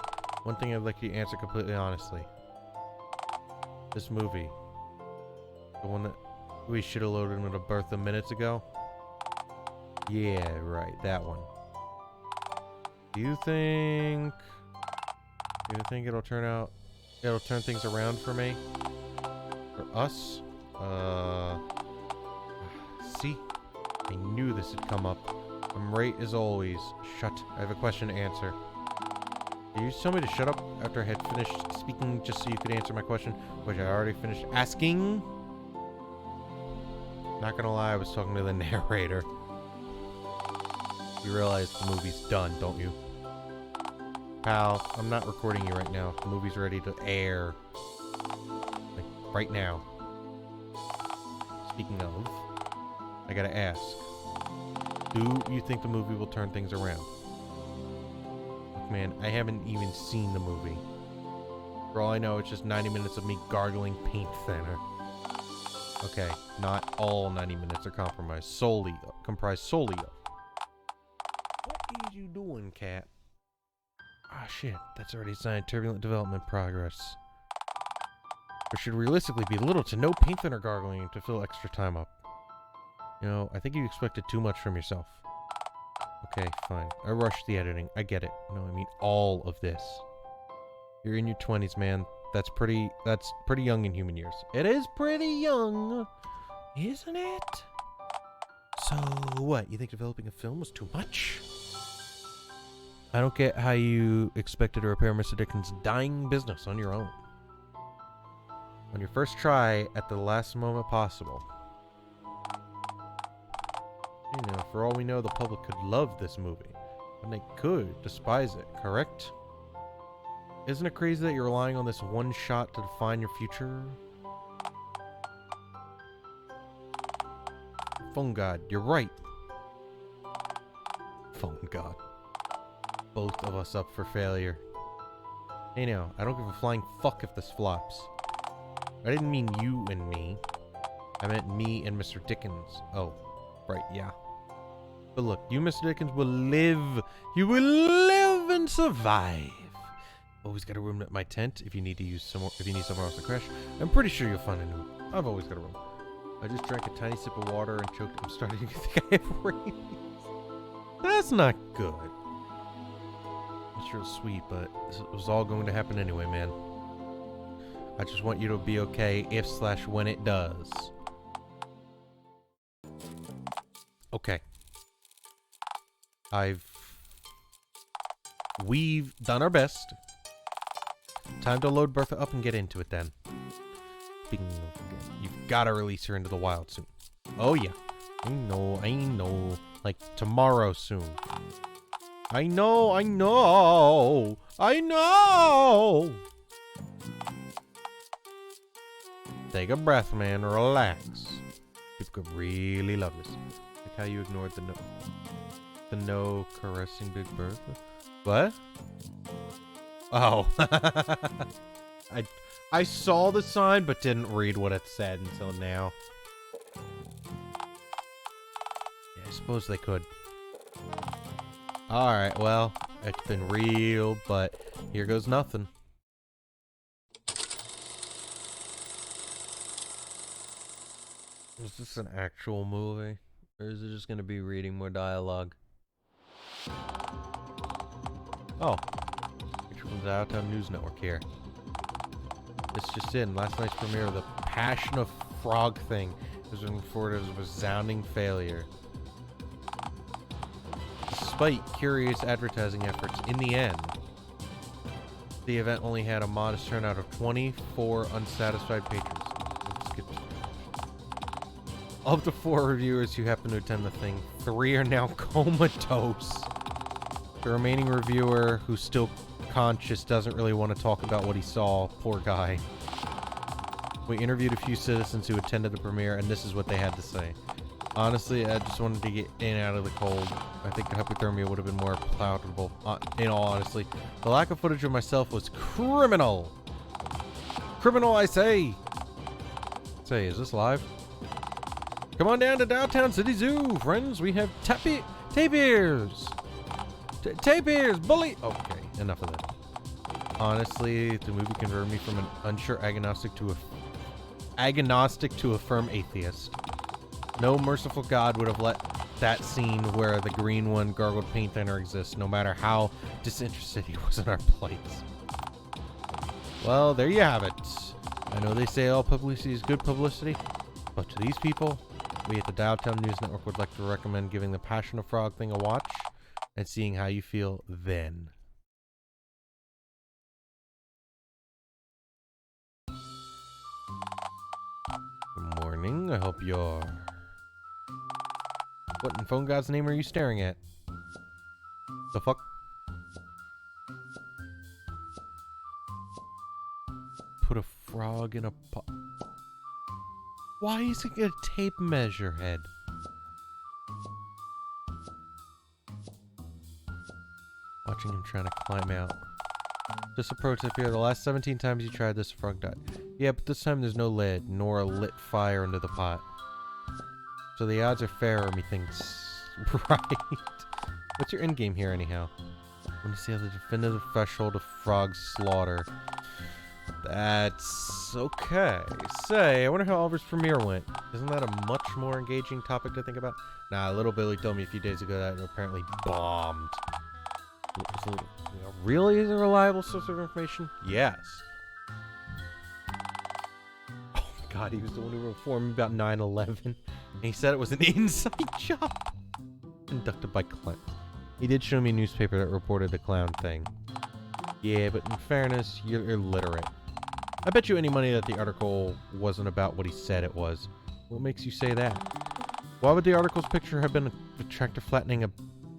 One thing I'd like you to answer completely honestly. This movie, the one that we should have loaded with a Bertha minutes ago? Yeah, right, that one. Do you think it'll turn things around for me? For us? See? I knew this would come up. I'm right as always. Shut. I have a question to answer. Did you tell me to shut up after I had finished speaking just so you could answer my question, which I already finished asking? Not gonna lie, I was talking to the narrator. You realize the movie's done, don't you? pal, I'm not recording you right now. The movie's ready to air. Like, right now. Speaking of, I gotta ask. Do you think the movie will turn things around? Look, man, I haven't even seen the movie. For all I know, it's just 90 minutes of me gargling paint thinner. Okay, not all 90 minutes are comprised solely of. What is you doing, cat? Ah, shit. That's already signed turbulent development progress. There should realistically be little to no paint thinner gargling to fill extra time up. You know, I think you expected too much from yourself. Okay, fine. I rushed the editing. I get it. No, I mean all of this. You're in your 20s, man. That's pretty young in human years. It is pretty young, isn't it? So, what? You think developing a film was too much? I don't get how you expected to repair Mr. Dickens' dying business on your own. On your first try at the last moment possible. You know, for all we know, the public could love this movie. And they could despise it, correct? Isn't it crazy that you're relying on this one shot to define your future? Phone God, you're right. Phone God. Both of us up for failure. Hey now, I don't give a flying fuck if this flops. I didn't mean you and me. I meant me and Mr. Dickens. Oh, right, yeah. But look, you, Mr. Dickens, will live. You will live and survive. Always got a room at my tent if you need to use somewhere. If you need somewhere else to crash, I'm pretty sure you'll find a new. I've always got a room. I just drank a tiny sip of water and choked. I'm starting to think I have rabies. That's not good. It's real sweet, but it was all going to happen anyway, man. I just want you to be okay if/when it does. Okay. We've done our best. Time to load Bertha up and get into it then. Speaking of, you've got to release her into the wild soon. Oh yeah. I know. Like tomorrow soon. I know. Take a breath, man. Relax. People could really love this. Like how you ignored the no caressing Big Bertha. What? Oh. I saw the sign but didn't read what it said until now. Yeah, I suppose they could. Alright, well, it's been real, but here goes nothing. Is this an actual movie? Or is it just gonna be reading more dialogue? Oh. Picture from the DialTown News Network here. This just in. Last night's premiere of the Passion of Frog thing has been reported as a resounding failure. Despite curious advertising efforts, in the end, the event only had a modest turnout of 24 unsatisfied patrons. Of the 4 reviewers who happened to attend the thing, 3 are now comatose. The remaining reviewer, who's still conscious, doesn't really want to talk about what he saw. Poor guy. We interviewed a few citizens who attended the premiere, and this is what they had to say. Honestly, I just wanted to get in and out of the cold. I think the hypothermia would have been more palatable. In all honesty, the lack of footage of myself was criminal. Criminal, I say. Say, is this live? Come on down to DialTown City Zoo, friends. We have tapirs. Tapirs, bully. Okay, enough of that. Honestly, the movie converted me from an unsure agnostic to a firm atheist. No merciful God would have let that scene where the green one gargled paint thinner exist, no matter how disinterested he was in our plights. Well, there you have it. I know they say all publicity is good publicity, but to these people, we at the DialTown News Network would like to recommend giving the Passion of Frog thing a watch and seeing how you feel then. Good morning. I hope you're... What in phone God's name are you staring at? The fuck? put a frog in a pot. Why is it a tape measure head? Watching him trying to climb out. Just a pro tip here. The last 17 times you tried this, a frog died. Yeah, but this time there's no lid, nor a lit fire under the pot. So the odds are fairer, methinks. Right. What's your end game here, anyhow? When you see how the definitive threshold of frog slaughter. That's okay. Say, I wonder how Oliver's premiere went. Isn't that a much more engaging topic to think about? Nah, little Billy told me a few days ago that it apparently bombed. Really is a reliable source of information? Yes. Oh my god, he was the one who informed me about 9/11. And he said it was an inside job. Conducted by clowns. He did show me a newspaper that reported the clown thing. Yeah, but in fairness, you're illiterate. I bet you any money that the article wasn't about what he said it was. What makes you say that? Why would the article's picture have been a tractor flattening a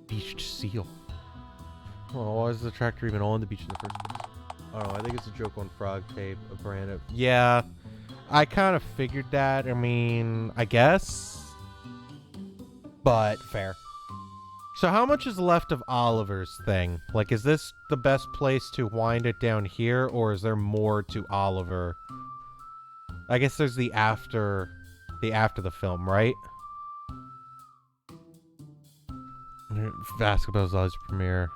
beached seal? Well, why is the tractor even on the beach in the first place? I don't know, I think it's a joke on frog tape, a brand of... Yeah, I kind of figured that. I mean, I guess. But, fair. So how much is left of Oliver's thing? Like, is this the best place to wind it down here, or is there more to Oliver? I guess there's the after the film, right? Basketball's Oz premiere.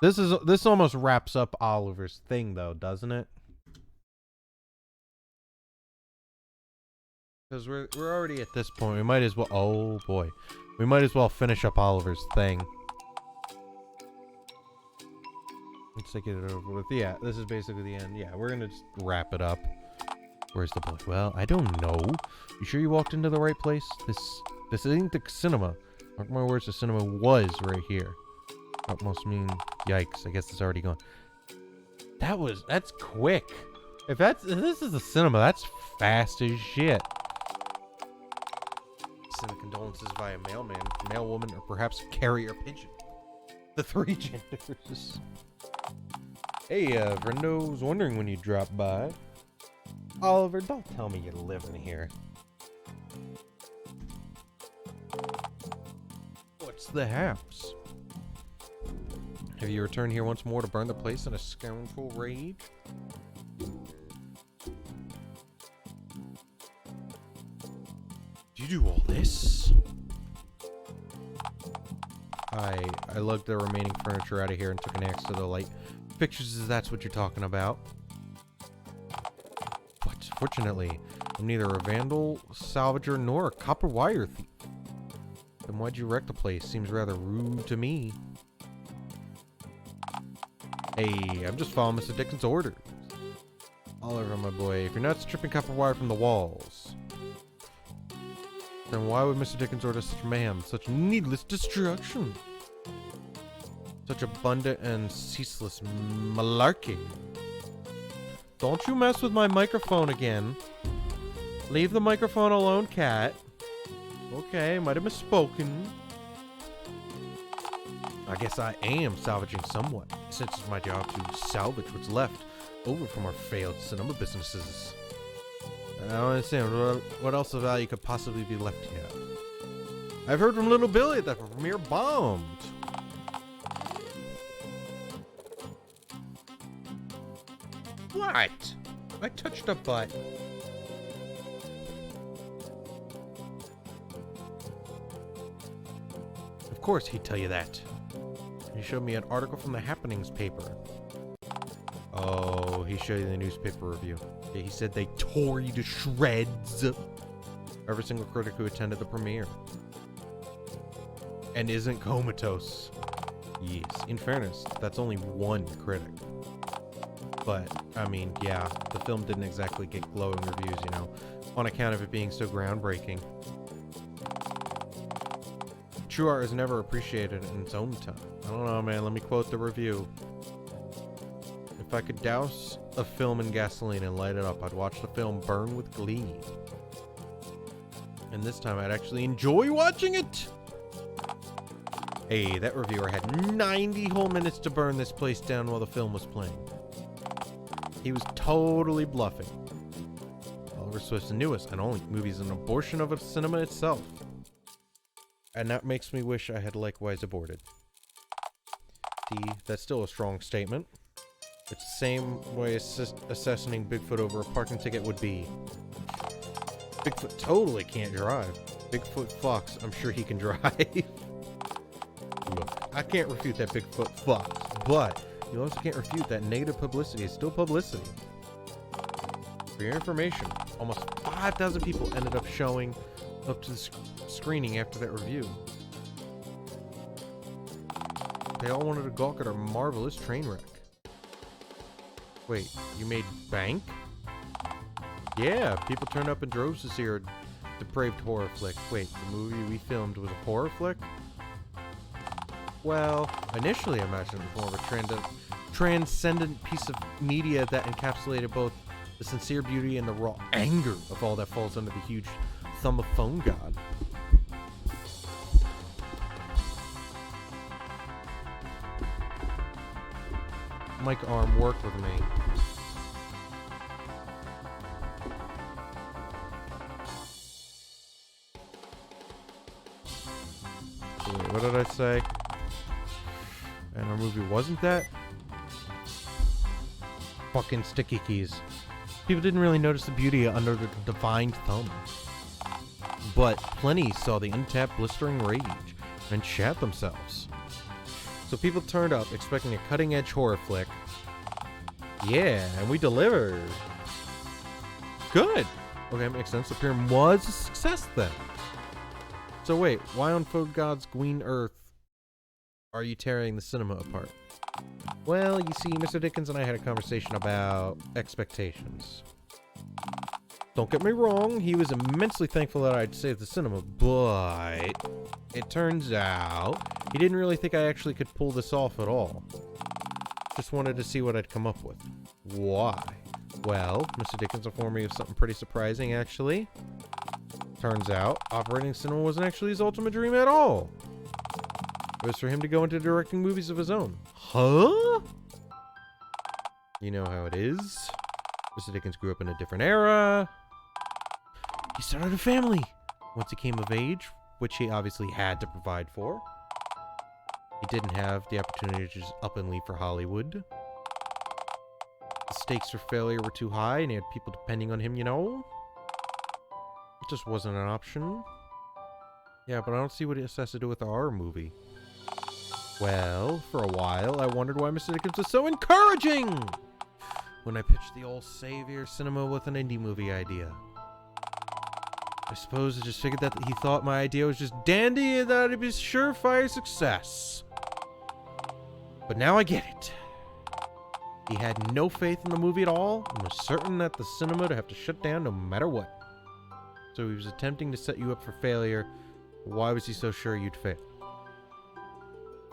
This almost wraps up Oliver's thing, though, doesn't it? Because we're already at this point. We might as well. Oh boy, we might as well finish up Oliver's thing. Let's take it over with. Yeah, this is basically the end. Yeah, we're gonna just wrap it up. Where's the boy? Well, I don't know. You sure you walked into the right place? This isn't the cinema. Mark my words, the cinema was right here. That must mean, yikes, I guess it's already gone. That's quick. If this is the cinema, that's fast as shit. Send condolences via mailman, mailwoman, or perhaps carrier pigeon. The three genders. Hey, Brendo's wondering when you drop by. Oliver, don't tell me you live in here. What's the haps? Have you returned here once more to burn the place in a scoundrel rage? Did you do all this? I lugged the remaining furniture out of here and took an axe to the light. Pictures is that's what you're talking about. But fortunately, I'm neither a vandal, salvager, nor a copper wire thief. Then why'd you wreck the place? Seems rather rude to me. Hey, I'm just following Mr. Dickens' orders. Oliver, my boy, if you're not stripping copper wire from the walls, then why would Mr. Dickens order such mayhem, such needless destruction? Such abundant and ceaseless malarkey. Don't you mess with my microphone again. Leave the microphone alone, cat. Okay, might have misspoken. I guess I am salvaging somewhat, since it's my job to salvage what's left over from our failed cinema businesses. I don't understand what else of value could possibly be left here. I've heard from little Billy that the premiere bombed. What? I touched a butt. Of course he'd tell you that. He showed me an article from the Happenings paper. Oh, he showed you the newspaper review. Yeah, he said they tore you to shreds. Every single critic who attended the premiere. And isn't comatose. Yes, in fairness, that's only one critic. But, I mean, yeah, the film didn't exactly get glowing reviews, you know, on account of it being so groundbreaking. True art is never appreciated in its own time. I don't know, man. Let me quote the review. If I could douse a film in gasoline and light it up, I'd watch the film burn with glee. And this time I'd actually enjoy watching it. Hey, that reviewer had 90 whole minutes to burn this place down while the film was playing. He was totally bluffing. Oliver Swift's newest and only movie is an abortion of a cinema itself. And that makes me wish I had likewise aborted. That's still a strong statement. It's the same way assassinating Bigfoot over a parking ticket would be. Bigfoot totally can't drive. Bigfoot fucks, I'm sure he can drive. Look, I can't refute that Bigfoot fucks, but you also can't refute that negative publicity is still publicity. For your information, almost 5,000 people ended up showing up to the screening after that review. They all wanted to gawk at our marvelous train wreck. Wait, you made bank? Yeah, people turned up in droves to see our depraved horror flick. Wait, the movie we filmed was a horror flick? Well, initially I imagined it was more of a transcendent piece of media that encapsulated both the sincere beauty and the raw anger of all that falls under the huge thumb of phone god. Mike Arm, work with me. Wait, what did I say? And our movie wasn't that? Fucking sticky keys. People didn't really notice the beauty under the divine thumb. But plenty saw the untapped blistering rage and shat themselves. So people turned up expecting a cutting-edge horror flick. Yeah, and we delivered. Good. Okay, that makes sense. The film was a success then. So wait, why on Food God's green earth are you tearing the cinema apart? Well, you see, Mr. Dickens and I had a conversation about expectations. Don't get me wrong, he was immensely thankful that I'd saved the cinema, but it turns out he didn't really think I actually could pull this off at all. Just wanted to see what I'd come up with. Why? Well, Mr. Dickens informed me of something pretty surprising, actually. Turns out, operating cinema wasn't actually his ultimate dream at all. It was for him to go into directing movies of his own. Huh? You know how it is. Mr. Dickens grew up in a different era. He started a family once he came of age, which he obviously had to provide for. He didn't have the opportunity to just up and leave for Hollywood. The stakes for failure were too high, and he had people depending on him, you know? It just wasn't an option. Yeah, but I don't see what this has to do with our movie. Well, for a while, I wondered why Mr. Dickens was so encouraging when I pitched the old Savior Cinema with an indie movie idea. I suppose I just figured that he thought my idea was just dandy and that it'd be a surefire success. But now I get it. He had no faith in the movie at all and was certain that the cinema would have to shut down no matter what. So he was attempting to set you up for failure. Why was he so sure you'd fail?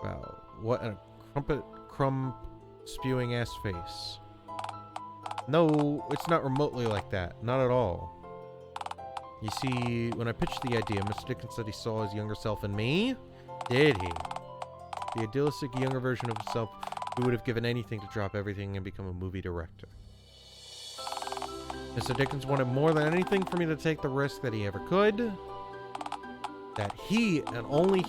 Wow, what a crumb spewing ass face. No, it's not remotely like that. Not at all. You see, when I pitched the idea, Mr. Dickens said he saw his younger self in me. Did he? The idealistic younger version of himself who would have given anything to drop everything and become a movie director. Mr. Dickens wanted more than anything for me to take the risk that he ever could. That he, and only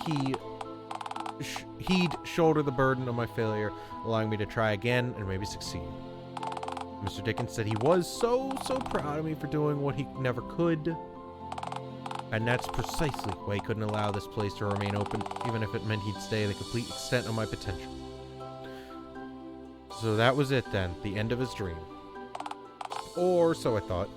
he'd shoulder the burden of my failure, allowing me to try again and maybe succeed. Mr. Dickens said he was so proud of me for doing what he never could. And that's precisely why he couldn't allow this place to remain open, even if it meant he'd stay the complete extent of my potential. So that was it then, the end of his dream. Or so I thought.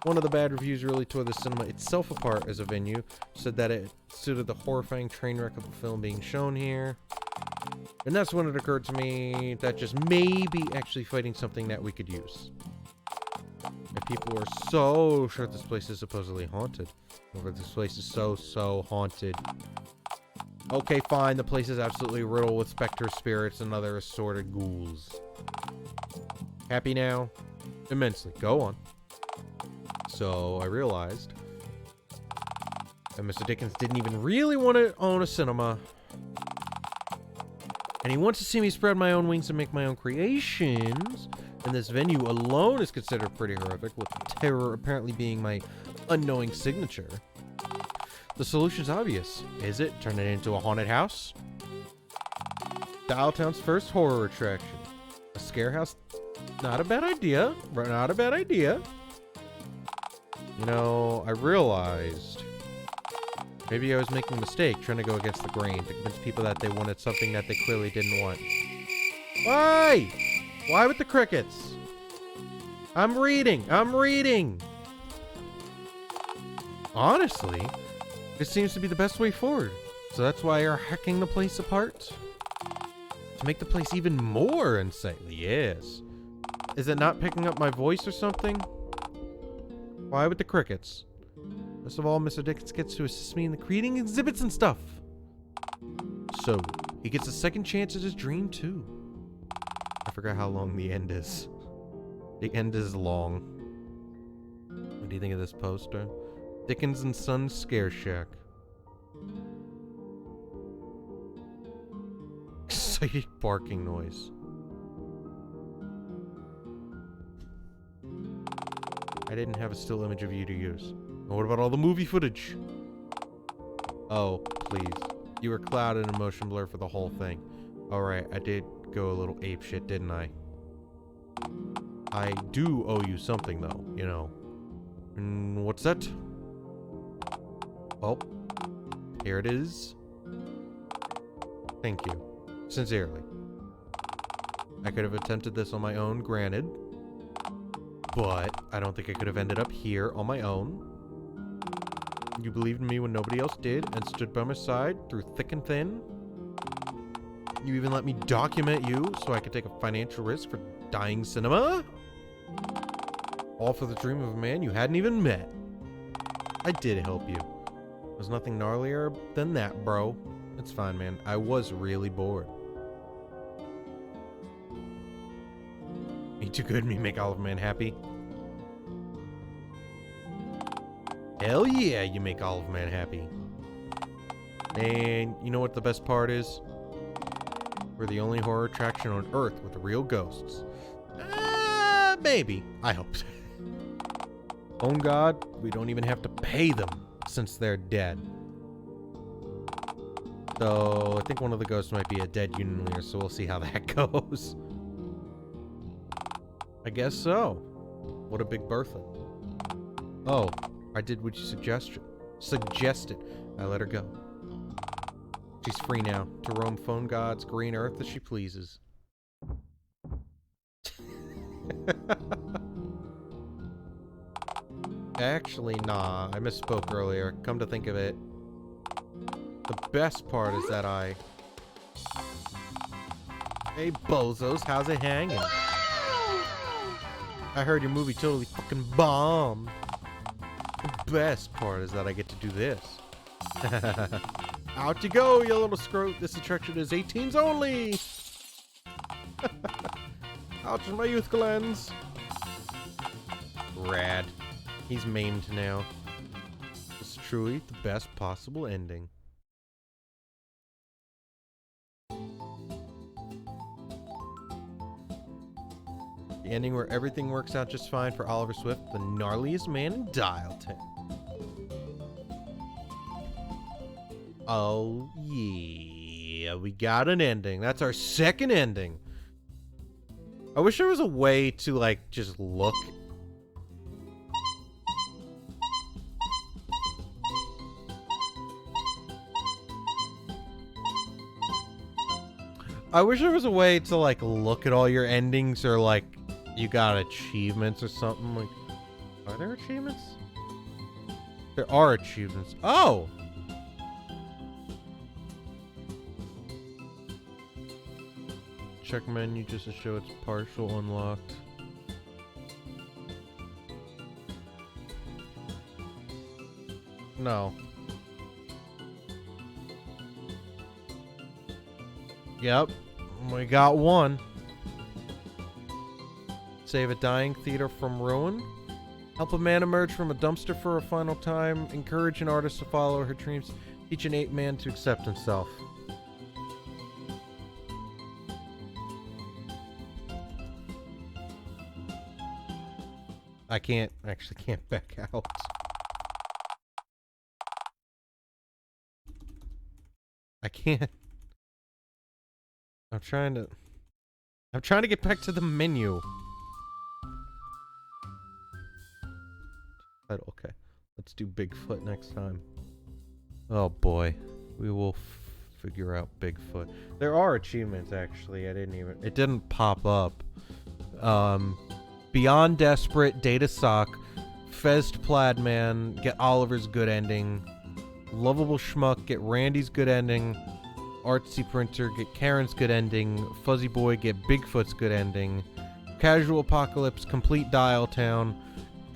One of the bad reviews really tore the cinema itself apart as a venue, said that it suited the horrifying train wreck of the film being shown here. And that's when it occurred to me that just maybe actually fighting something that we could use. And people were so sure this place is supposedly haunted. Or this place is so haunted. Okay, fine, the place is absolutely riddled with specter spirits and other assorted ghouls. Happy now? Immensely. Go on. So I realized that Mr. Dickens didn't even really want to own a cinema. And he wants to see me spread my own wings and make my own creations. And this venue alone is considered pretty horrific, with terror apparently being my unknowing signature. The solution's obvious. Is it? Turn it into a haunted house? DialTown's first horror attraction. A scare house? Not a bad idea. Not a bad idea. You know, I realized maybe I was making a mistake trying to go against the grain to convince people that they wanted something that they clearly didn't want. Why? Why with the crickets? I'm reading. I'm reading. Honestly, this seems to be the best way forward. So that's why you're hacking the place apart? To make the place even more unsightly, yes. Is it not picking up my voice or something? Why with the crickets? First of all, Mr. Dickens gets to assist me in the creating exhibits and stuff. So, he gets a second chance at his dream, too. I forgot how long the end is. The end is long. What do you think of this poster? Dickens and Sons Scare Shack. Excited barking noise. I didn't have a still image of you to use. What about all the movie footage? Oh, please. You were clouded in motion blur for the whole thing. Alright, I did go a little apeshit, didn't I? I do owe you something, though, you know. What's that? Oh. Here it is. Thank you. Sincerely. I could have attempted this on my own, granted. But I don't think I could have ended up here on my own. You believed in me when nobody else did and stood by my side through thick and thin. You even let me document you so I could take a financial risk for dying cinema. All for the dream of a man you hadn't even met. I did help you. There's nothing gnarlier than that, bro. It's fine, man. I was really bored. Ain't too good me make Olive Man happy. Hell yeah, you make Olive Man happy. And you know what the best part is? We're the only horror attraction on Earth with real ghosts. Maybe. I hope so. Oh God, we don't even have to pay them since they're dead. So, I think one of the ghosts might be a dead union leader, so we'll see how that goes. I guess so. What a big Bertha. Oh, I did what you suggested. I let her go. She's free now to roam Phone God's green earth as she pleases. Actually, nah. I misspoke earlier. Come to think of it. The best part is that Hey, bozos, how's it hanging? I heard your movie totally fucking bombed. The best part is that I get to do this. Out you go, you little scrote. This attraction is 18s only. Ouch, my youth glands. Rad. He's maimed now. It's truly the best possible ending. The ending where everything works out just fine for Oliver Swift, the gnarliest man in DialTown. Oh, yeah. We got an ending. That's our second ending. I wish there was a way to, like, just look. I wish there was a way to, like, look at all your endings or, like, you got achievements or something. Like, are there achievements? There are achievements. Oh! Check menu just to show it's partial unlocked. No. Yep. We got one. Save a dying theater from ruin. Help a man emerge from a dumpster for a final time. Encourage an artist to follow her dreams. Teach an ape man to accept himself. I can't back out. I can't. I'm trying to get back to the menu. Okay. Let's do Bigfoot next time. Oh boy. We will figure out Bigfoot. There are achievements actually. It didn't pop up. Beyond Desperate, Data Sock, Fezd Plaid Man, get Oliver's good ending. Lovable Schmuck, get Randy's good ending. Artsy Printer, get Karen's good ending. Fuzzy Boy, get Bigfoot's good ending. Casual Apocalypse, complete DialTown.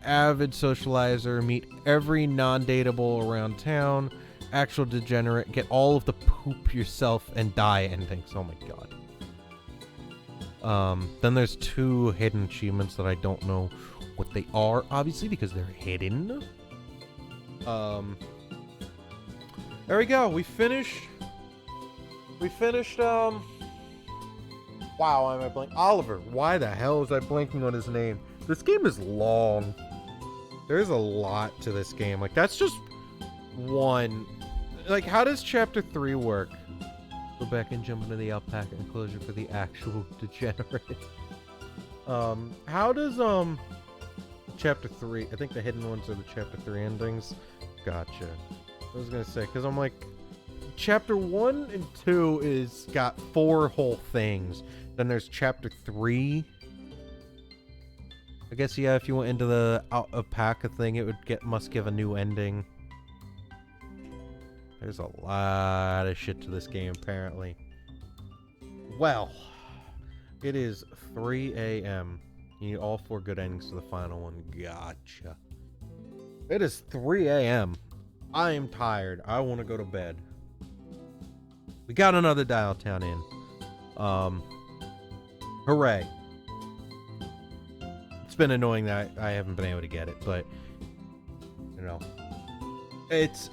Avid Socializer, meet every non-dateable around town. Actual Degenerate, get all of the poop yourself and die endings. Oh my god. Then there's 2 hidden achievements that I don't know what they are, obviously, because they're hidden. There we go. We finished, wow, am I blanking? Oliver. Why the hell is I blanking on his name? This game is long. There's a lot to this game. Like, that's just one. Like, how does chapter 3 work? Go back and jump into the alpaca enclosure for the actual degenerate. How does, chapter 3, I think the hidden ones are the chapter 3 endings. Gotcha. I was gonna say, because I'm like, chapter 1 and 2 is got 4 whole things. Then there's chapter 3. I guess, yeah, if you went into the alpaca thing, it would must give a new ending. There's a lot of shit to this game, apparently. Well, it is 3 a.m. You need all 4 good endings to the final one. Gotcha. It is 3 a.m. I am tired. I want to go to bed. We got another DialTown in. Hooray. It's been annoying that I haven't been able to get it, but you know, it's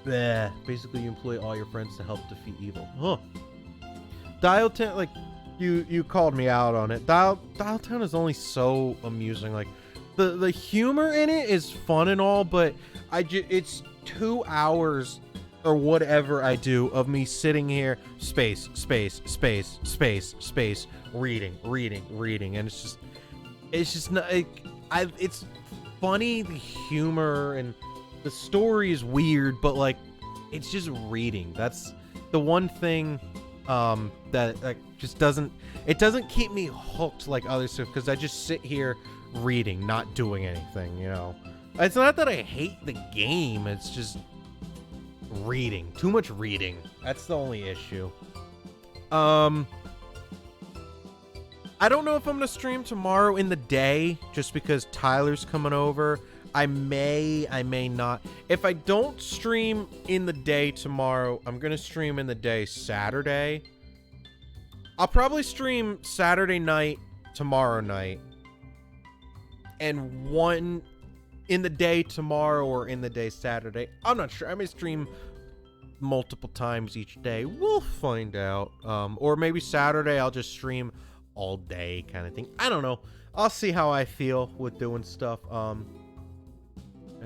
bleh. Basically you employ all your friends to help defeat evil. Huh. DialTown, like you called me out on it. DialTown is only so amusing. Like the humor in it is fun and all, but it's 2 hours or whatever I do of me sitting here, space, reading, and it's just not. It's funny, the humor and the story is weird, but like it's just reading. That's the one thing that like just doesn't keep me hooked like other stuff, because I just sit here reading, not doing anything, you know. It's not that I hate the game, it's just reading. Too much reading. That's the only issue. I don't know if I'm gonna stream tomorrow in the day, just because Tyler's coming over. I may not. If I don't stream in the day tomorrow, I'm gonna stream in the day Saturday. I'll probably stream Saturday night, tomorrow night, and one in the day tomorrow or in the day Saturday. I'm not sure. I may stream multiple times each day. We'll find out. Or maybe Saturday I'll just stream all day kind of thing. I don't know. I'll see how I feel with doing stuff. I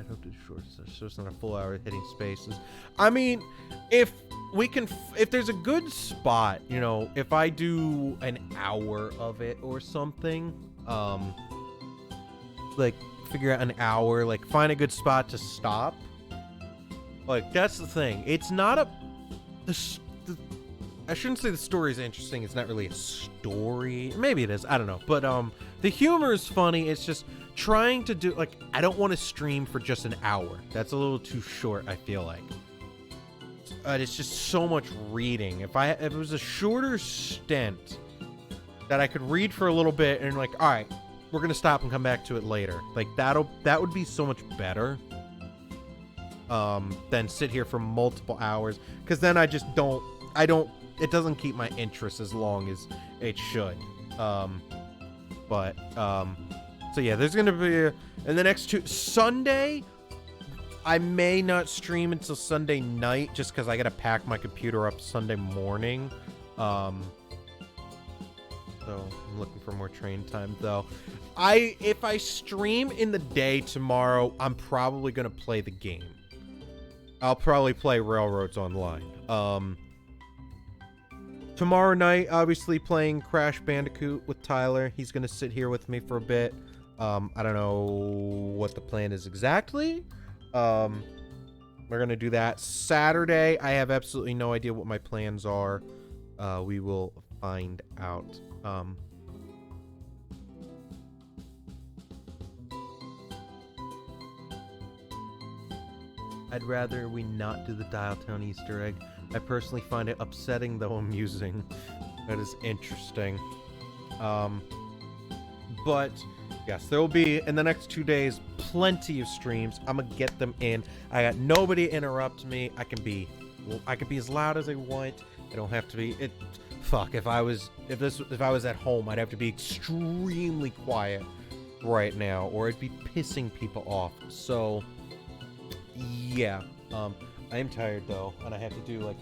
hope to short so it's not a full hour hitting spaces. I mean, if there's a good spot, you know, if I do an hour of it or something, like figure out an hour, like find a good spot to stop. Like, that's the thing. It's not I shouldn't say the story is interesting. It's not really a story. Maybe it is. I don't know. But the humor is funny. It's just trying to do, like, I don't want to stream for just an hour. That's a little too short, I feel like. It's just so much reading. If it was a shorter stint that I could read for a little bit and like, all right, we're gonna stop and come back to it later. Like that would be so much better. Than sit here for multiple hours, because then it doesn't keep my interest as long as it should. So yeah, there's gonna be in the next Sunday, I may not stream until Sunday night, just because I gotta pack my computer up Sunday morning. so I'm looking for more train time though. If I stream in the day tomorrow, I'm probably gonna play the game. I'll probably play Railroads Online. Tomorrow night, obviously playing Crash Bandicoot with Tyler. He's gonna sit here with me for a bit. I don't know what the plan is exactly. We're gonna do that. Saturday, I have absolutely no idea what my plans are. We will find out. I'd rather we not do the DialTown Easter egg. I personally find it upsetting, though amusing. That is interesting. But yes, there will be, in the next 2 days, plenty of streams. I'm gonna get them in. I got nobody to interrupt me. I can be as loud as I want. I don't have to be. Fuck. If I was at home, I'd have to be extremely quiet right now, or I'd be pissing people off. So, yeah. I am tired though, and I have to do like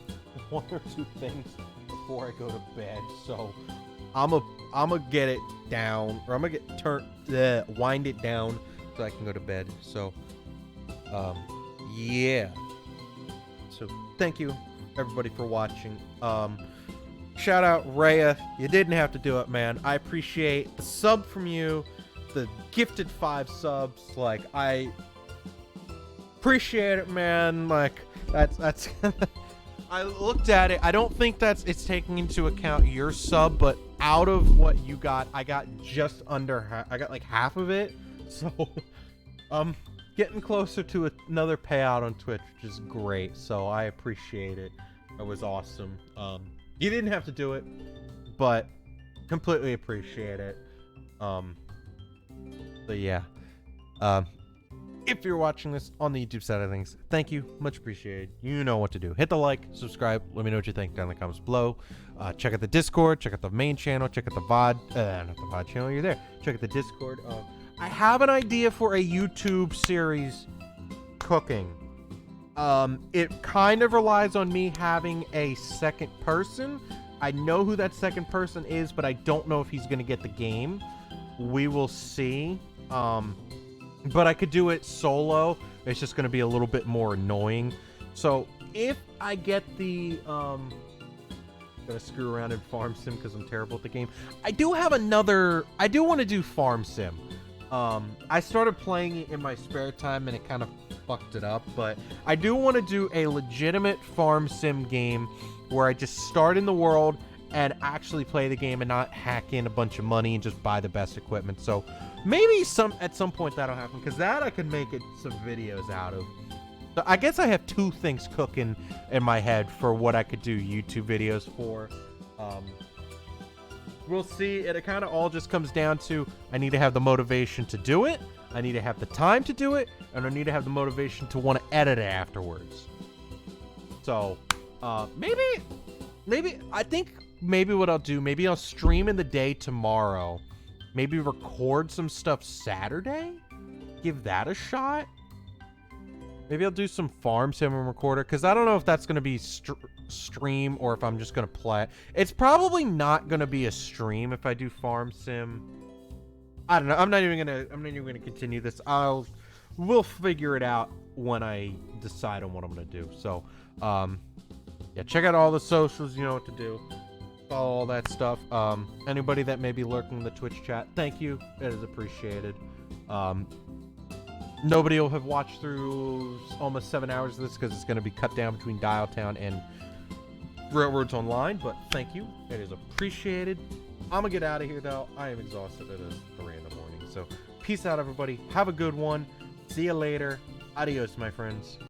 1 or 2 things before I go to bed. So, I'ma get it down, or I'm gonna wind it down so I can go to bed. So, yeah. So, thank you everybody for watching. Shout out Rhea. You didn't have to do it, man. I appreciate the sub from you, the gifted 5 subs. Like, I appreciate it, man. Like, that's I looked at it. I don't think it's taking into account your sub, but out of what you got, I got just under I got like half of it. So getting closer to another payout on Twitch, which is great. So I appreciate it. It was awesome. You didn't have to do it, but completely appreciate it. But yeah. If you're watching this on the YouTube side of things, thank you. Much appreciated. You know what to do. Hit the like, subscribe. Let me know what you think down in the comments below. Check out the Discord. Check out the main channel. Check out the VOD. Not the VOD channel. You're there. Check out the Discord. I have an idea for a YouTube series cooking. It kind of relies on me having a second person. I know who that second person is, but I don't know if he's going to get the game. We will see. But I could do it solo. It's just going to be a little bit more annoying. So if I get the gonna screw around in Farm Sim because I'm terrible at the game. I do want to do Farm Sim. I started playing it in my spare time and it kind of fucked it up, but I do want to do a legitimate Farm Sim game where I just start in the world and actually play the game and not hack in a bunch of money and just buy the best equipment. So maybe at some point that'll happen, because that I could make some videos out of. So I guess I have 2 things cooking in my head for what I could do YouTube videos for. We'll see. It kind of all just comes down to I need to have the motivation to do it, I need to have the time to do it, and I need to have the motivation to want to edit it afterwards. So maybe I think what I'll do, maybe I'll stream in the day tomorrow. Maybe record some stuff Saturday? Give that a shot? Maybe I'll do some Farm Sim and recorder, because I don't know if that's going to be stream or if I'm just going to play. It's probably not going to be a stream if I do Farm Sim. I don't know. I'm not even going to continue this. We'll figure it out when I decide on what I'm going to do. So, yeah, check out all the socials. You know what to do. Follow all that stuff. Anybody that may be lurking in the Twitch chat, thank you. It is appreciated. Nobody will have watched through almost 7 hours of this because it's going to be cut down between DialTown and Railroads Online, but thank you. It is appreciated. I'm going to get out of here, though. I am exhausted. It is 3 in the morning. So, peace out, everybody. Have a good one. See you later. Adios, my friends.